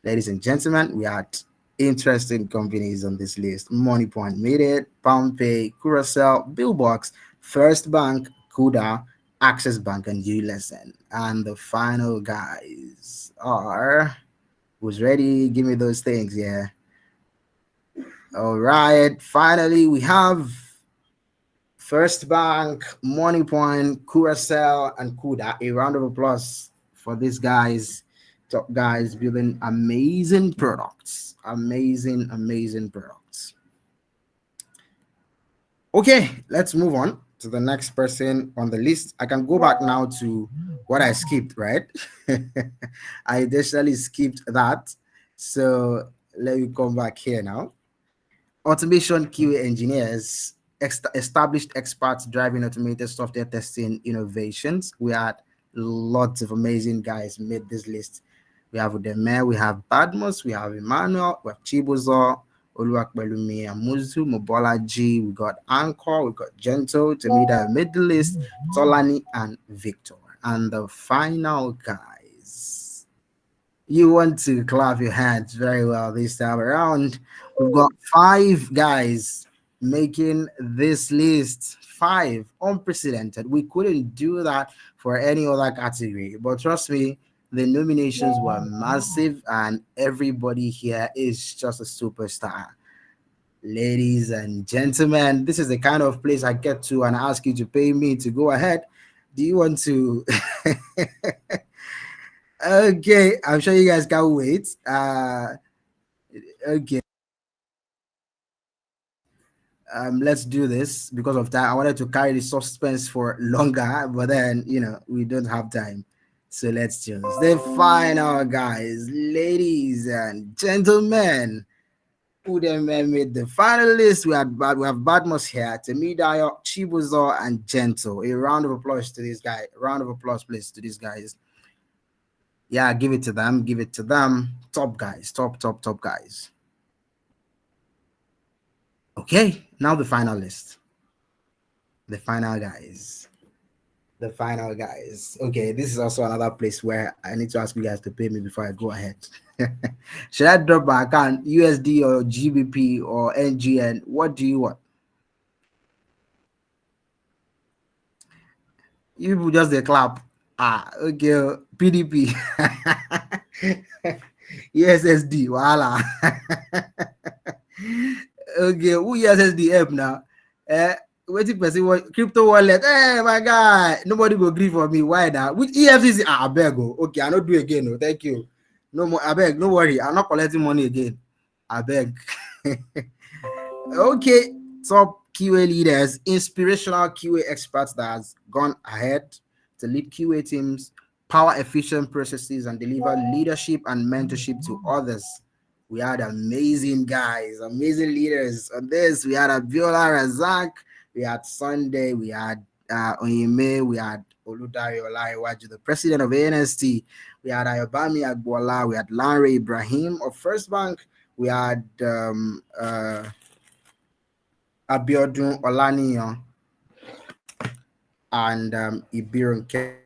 Ladies and gentlemen, we had interesting companies on this list. MoneyPoint made it, PalmPay, Curacell, Billbox, First Bank, Kuda, Access Bank, and ULSN. And the final guys are Who's ready? Give me those things. Yeah. All right. Finally, we have First Bank, Money Point, Curacell, and Kuda. A round of applause for these guys, top guys, building amazing products. Amazing products. Okay, let's move on to the next person on the list. I can go back now to what I skipped, right? I additionally skipped that. So let me come back here now. Automation QA engineers, established experts driving automated software testing innovations. We had lots of amazing guys made this list. We have Udeme, we have Badmus, we have Emmanuel, we have Chibuzo, Oluwakbelumi, Amuzu, Mobolaji, we got Anchor, we got Gento, Tamida made the list, Tolani, and Victor. And the final guys. You want to clap your hands very well this time around. We've got 5 guys making this list. 5, unprecedented. We couldn't do that for any other category. But trust me, the nominations were massive, and everybody here is just a superstar. Ladies and gentlemen, this is the kind of place I get to and ask you to pay me to go ahead. Do you want to? Okay, I'm sure you guys can't wait. Okay. Let's do this because of time. I wanted to carry the suspense for longer, but then we don't have time. So let's do this. The final guys, ladies and gentlemen, who then made the final list. We have Badmus here, Temidayo, Chibuzo, and Gentle. A round of applause to this guy. A round of applause, please, to these guys. Yeah, give it to them. Give it to them. Top guys. Top guys. Okay, now the final list. The final guys. The final guys. Okay, this is also another place where I need to ask you guys to pay me before I go ahead. Should I drop my account, USD or GBP or NGN? What do you want? You people just the clap. Okay, PDP. USSD, voila. Okay, who USSD help now? Waiting person what crypto wallet. Hey my guy, nobody will agree for me. Why now? Which EFCC? I beg. Okay, I not do again. No, thank you. No more. I beg. No worry. I'm not collecting money again. I beg. Okay, top QA leaders, inspirational QA experts that has gone ahead to lead QA teams, power efficient processes, and deliver leadership and mentorship to others. We had amazing guys, amazing leaders on this. We had Abiola Razak, we had Sunday, we had Onyeme, we had Oludari Olaiwaju, the president of ANST, we had Ayobami Agbola, we had Lanre Ibrahim of First Bank, we had Abiodun Olaniyan and Ibirun Ke.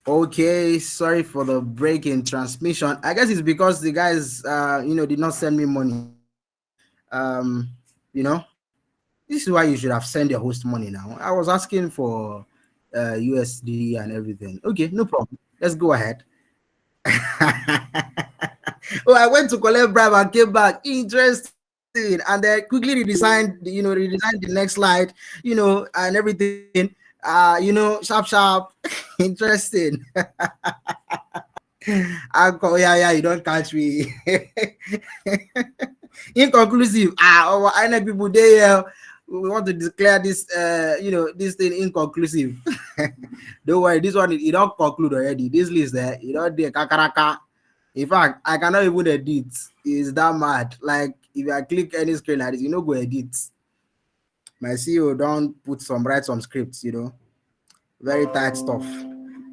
Okay, sorry for the break in transmission. I guess it's because the guys, did not send me money. This is why you should have sent your host money now. I was asking for USD and everything. Okay, no problem. Let's go ahead. Oh, I went to collect bribe and came back. Interesting. And then quickly redesigned the next slide, and everything. Sharp. Interesting. Yeah, you don't catch me. Inconclusive. I know people there. We want to declare this, this thing inconclusive. Don't worry, this one it don't conclude already. This list there, you don't do kakaraka. In fact, I cannot even edit. It's that mad. Like if I click any screen like this, go edit. My CEO don't write some scripts, very tight stuff.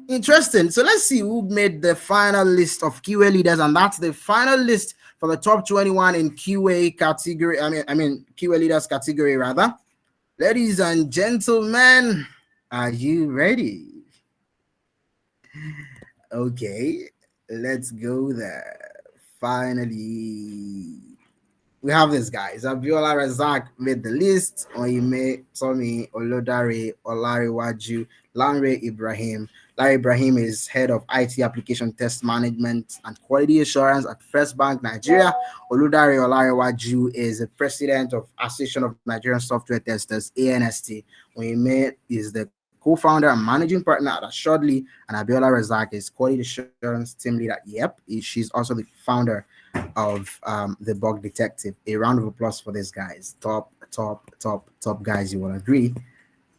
Interesting. So let's see who made the final list of QA leaders, and that's the final list for the top 21 in QA category. I mean QA leaders category rather. Ladies and gentlemen, are you ready? Okay, let's go there. Finally, we have this guys. Abiola Razak made the list. Oime, Tommy, Olodare, Olariwaju, Lanre Ibrahim. Larry Ibrahim is head of IT application test management and quality assurance at First Bank Nigeria. Oludare Olariwaju is the president of Association of Nigerian Software Testers, ANST. Oime is the co-founder and managing partner at Assuredly, and Abiola Razak is quality assurance team leader. Yep, she's also the founder of the Bug Detective. A round of applause for these guys. Top guys, you will agree.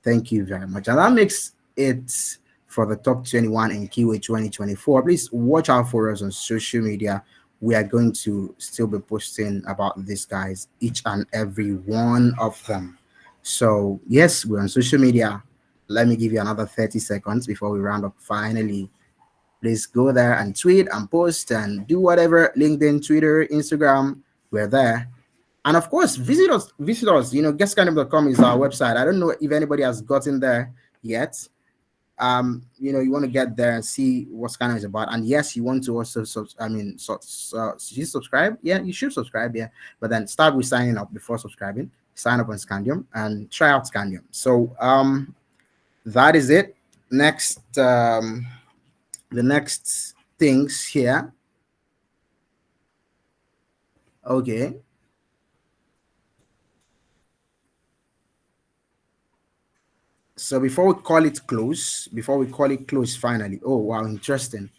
Thank you very much. And that makes it for the top 21 in QA 2024. Please watch out for us on social media. We are going to still be posting about these guys, each and every one of them. So yes, we're on social media. Let me give you another 30 seconds before we round up. Finally, please go there and tweet and post and do whatever. LinkedIn, Twitter, Instagram, we're there. And of course, visit us. Guestscandium.com is our website. I don't know if anybody has gotten there yet. You want to get there and see what Scandium is about. And yes, you want to also you subscribe. Yeah, you should subscribe. Yeah, but then start with signing up before subscribing. Sign up on Scandium and try out Scandium. So that is it. Next, the next things here. Okay. So before we call it close, finally. Oh, wow, interesting.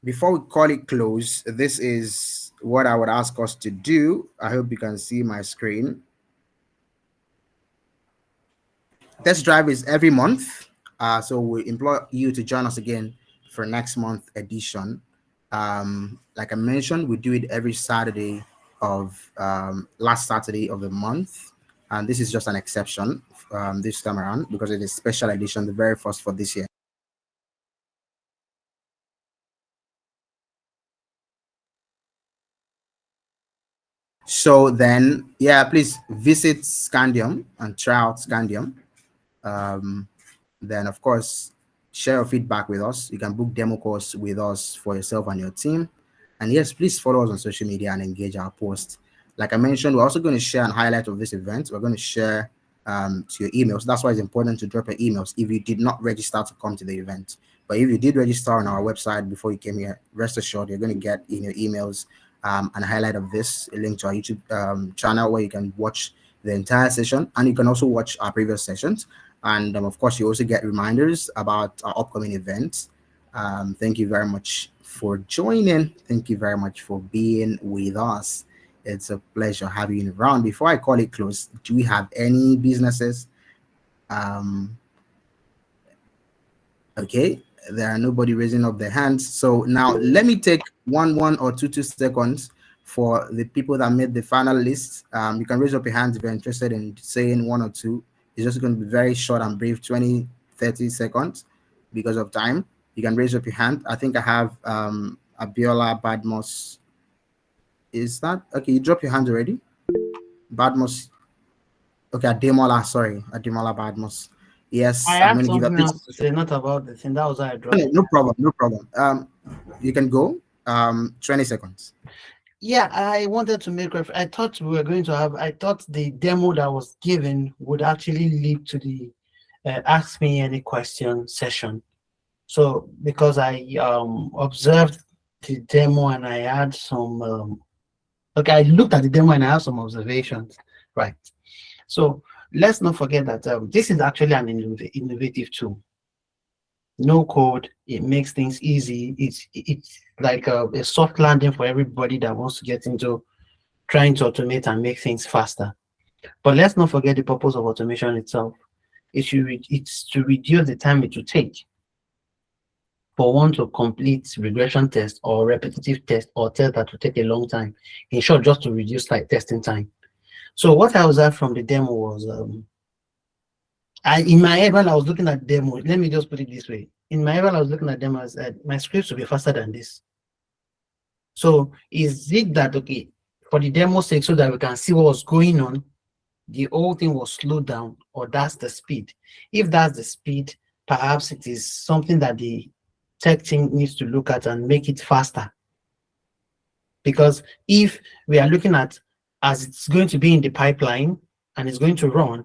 Before we call it close, this is what I would ask us to do. I hope you can see my screen. Test drive is every month. So we implore you to join us again for next month edition. Like I mentioned, we do it every Saturday of last Saturday of the month. And this is just an exception this time around because it is special edition, the very first for this year. So then, yeah, please visit Scandium and try out Scandium. Then, of course, share your feedback with us. You can book demo course with us for yourself and your team. And yes, please follow us on social media and engage our posts. Like I mentioned, we're also going to share a highlight of this event. We're going to share to your emails. That's why it's important to drop your emails if you did not register to come to the event. But if you did register on our website before you came here, rest assured you're going to get in your emails a highlight of this, a link to our YouTube channel where you can watch the entire session, and you can also watch our previous sessions. And of course, you also get reminders about our upcoming events. Thank you very much for joining. Thank you very much for being with us. It's a pleasure having you around. Before I call it close, do we have any businesses? Okay, there are nobody raising up their hands. So now let me take one or two seconds for the people that made the final list. You can raise up your hands if you're interested in saying one or two. It's just going to be very short and brief, 20, 30 seconds because of time. You can raise up your hand. I think I have Abiola Badmos. Is that okay? You drop your hand already. Badmos. Okay, Ademola. Sorry, Ademola Badmos. Yes, I I'm have going to give something you else to say, not about the thing. That was how I dropped. No problem. You can go. 20 seconds. Yeah, I wanted to make reference. I thought we were going to have. I thought the demo that was given would actually lead to the ask me any question session. So because I observed the demo and I had some. Okay, I looked at the demo and I have some observations. Right. So let's not forget that this is actually an innovative tool. No code, it makes things easy. It's like a soft landing for everybody that wants to get into trying to automate and make things faster. But let's not forget the purpose of automation itself. It's to reduce the time it will take for one to complete regression test or repetitive test or test that will take a long time. In short, just to reduce testing time. So what I observed from the demo was, in my head when I was looking at demo, let me just put it this way. In my head when I was looking at demo, I said, my scripts will be faster than this. So is it that, okay, for the demo sake, so that we can see what's going on, the whole thing was slowed down, or that's the speed? If that's the speed, perhaps it is something that the tech team needs to look at and make it faster. Because if we are looking at as it's going to be in the pipeline and it's going to run,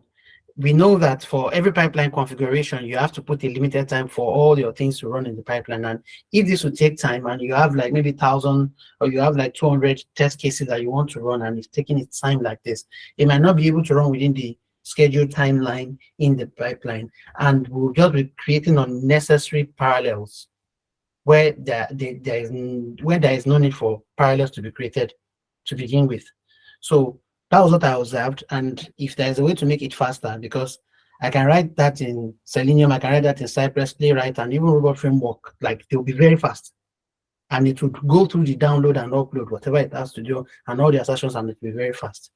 we know that for every pipeline configuration, you have to put a limited time for all your things to run in the pipeline. And if this will take time and you have like maybe 1,000 or you have like 200 test cases that you want to run and it's taking its time like this, it might not be able to run within the scheduled timeline in the pipeline. And we'll just be creating unnecessary parallels where there is no need for parallels to be created to begin with. So that was what I observed. And if there's a way to make it faster, because I can write that in Selenium, I can write that in Cypress, Playwright, and even Robot Framework, like they'll be very fast. And it would go through the download and upload, whatever it has to do, and all the assertions, and it will be very fast.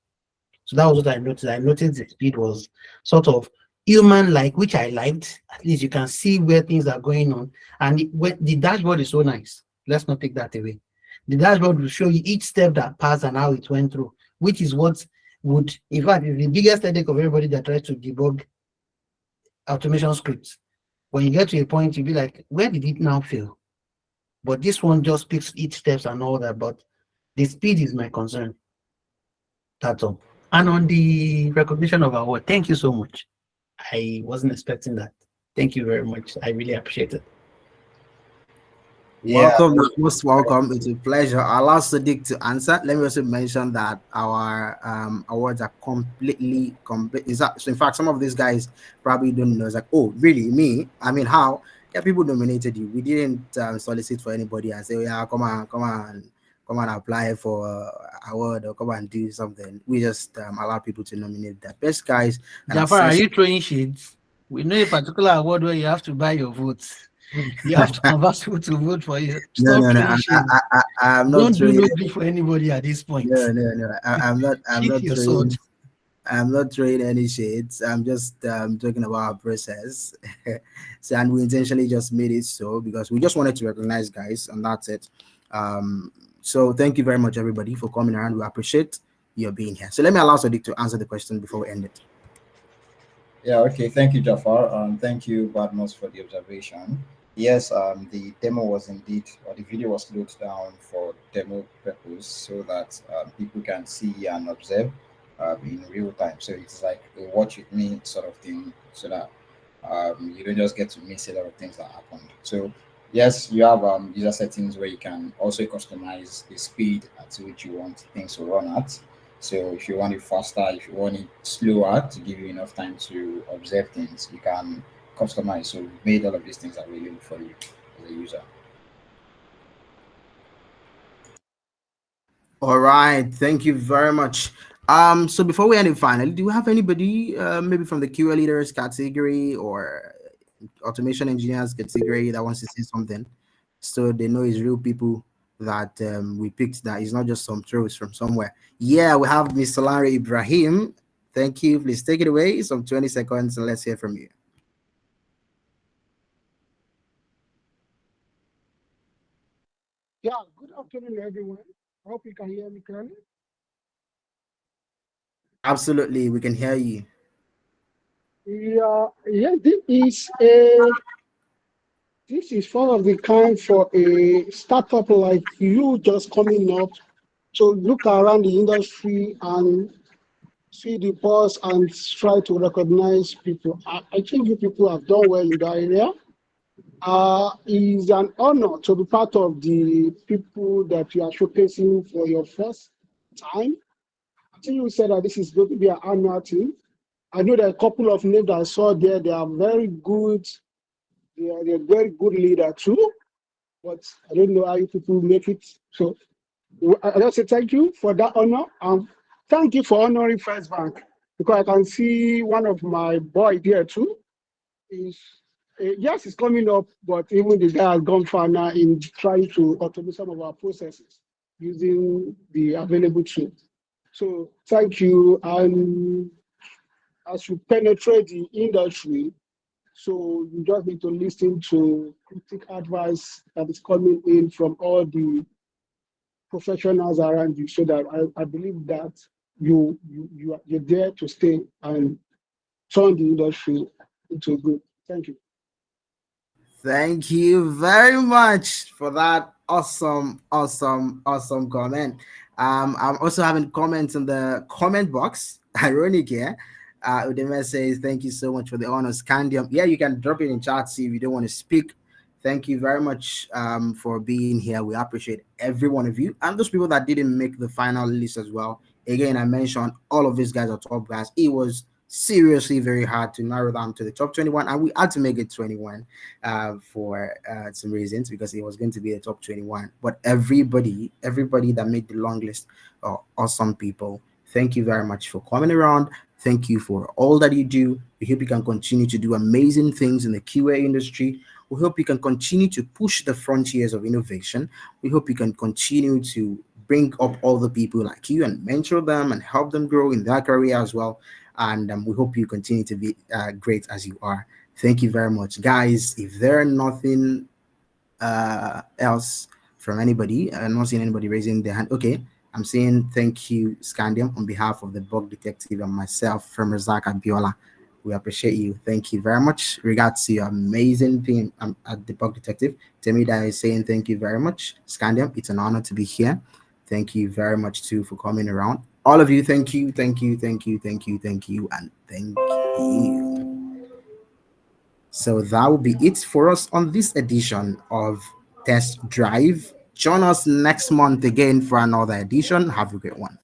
So that was what I noticed. I noticed the speed was sort of human-like, which I liked. At least you can see where things are going on. And the dashboard is so nice. Let's not take that away. The dashboard will show you each step that passed and how it went through, which is what would, in fact, is the biggest headache of everybody that tries to debug automation scripts. When you get to a point, you'll be like, where did it now fail? But this one just picks each steps and all that. But the speed is my concern. That's all. And on the recognition of award, thank you so much. I wasn't expecting that. Thank you very much. I really appreciate it. Yeah. Welcome, most welcome. It's a pleasure. I'll allow Sadiq to answer. Let me also mention that our awards are completely complete. So in fact, some of these guys probably don't know. It's like, oh, really? Me? I mean, how? Yeah, people nominated you. We didn't solicit for anybody and say, oh, yeah, come on, apply for award or come and do something. We just allow people to nominate the best guys. Jafar, are you throwing shades? We know a particular award where you have to buy your votes. You have to convince people to vote for you. Stop throwing shades. I'm not Don't throwing, do no for anybody at this point. No. I'm not throwing. I'm not throwing any shades. I'm just talking about our process. So, and we intentionally just made it so because we just wanted to recognize guys, and that's it. So thank you very much, everybody, for coming around. We appreciate your being here. So let me allow Sadiq to answer the question before we end it. Yeah, okay. Thank you, Jafar. Thank you, Badmos, for the observation. Yes, the demo was indeed, or the video was slowed down for demo purpose so that people can see and observe in real time. So it's like a watch with me sort of thing, so that you don't just get to miss a lot of things that happened. So yes, you have user settings where you can also customize the speed at which you want things to run at. So if you want it faster, if you want it slower to give you enough time to observe things, you can customize. So we made all of these things available for you as a user. All right, thank you very much. So before we end it finally, do you have anybody maybe from the QA leaders category or automation engineers category that wants to say something so they know it's real people that we picked, that is not just some throws from somewhere? Yeah, we have Mr. Larry Ibrahim. Thank you. Please take it away, some 20 seconds, and let's hear from you. Yeah, good afternoon, everyone. I hope you can hear me clearly. Absolutely, we can hear you. Yeah, this is one of the kind for a startup like you just coming up to look around the industry and see the boss and try to recognize people. I think you people have done well in that area. It's an honor to be part of the people that you are showcasing for your first time. I think you said that this is going to be an annual thing. I know there are a couple of names that I saw there. They are very good. They're very good leader too. But I don't know how you people make it. So I just say thank you for that honor. Thank you for honoring First Bank, because I can see one of my boys there too. Yes, it's coming up, but even the guy has gone far now in trying to automate some of our processes using the available tools. So thank you. And as you penetrate the industry, so you just need to listen to critical advice that is coming in from all the professionals around you, so that I believe that you're there to stay and turn the industry into good. Thank you. Thank you very much for that awesome comment. I'm also having comments in the comment box. Ironic here. Udeme says, thank you so much for the honor, Scandium. Yeah, you can drop it in chat, see if you don't want to speak. Thank you very much for being here. We appreciate every one of you and those people that didn't make the final list as well. Again, I mentioned all of these guys are top guys. It was seriously very hard to narrow down to the top 21, and we had to make it 21 for some reasons, because it was going to be the top 21. But everybody that made the long list are awesome people. Thank you very much for coming around. Thank you for all that you do. We hope you can continue to do amazing things in the QA industry. We hope you can continue to push the frontiers of innovation. We hope you can continue to bring up all the people like you and mentor them and help them grow in their career as well. And we hope you continue to be great as you are. Thank you very much, guys. If there are nothing else from anybody, I'm not seeing anybody raising their hand. Okay, I'm saying thank you, Scandium, on behalf of the bug detective and myself from Razak Abiola. We appreciate you. Thank you very much. Regards to your amazing team at the bug detective. Temida is saying thank you very much. Scandium, it's an honor to be here. Thank you very much too for coming around. All of you, thank you, and thank you. So that will be it for us on this edition of Test Drive. Join us next month again for another edition. Have a great one.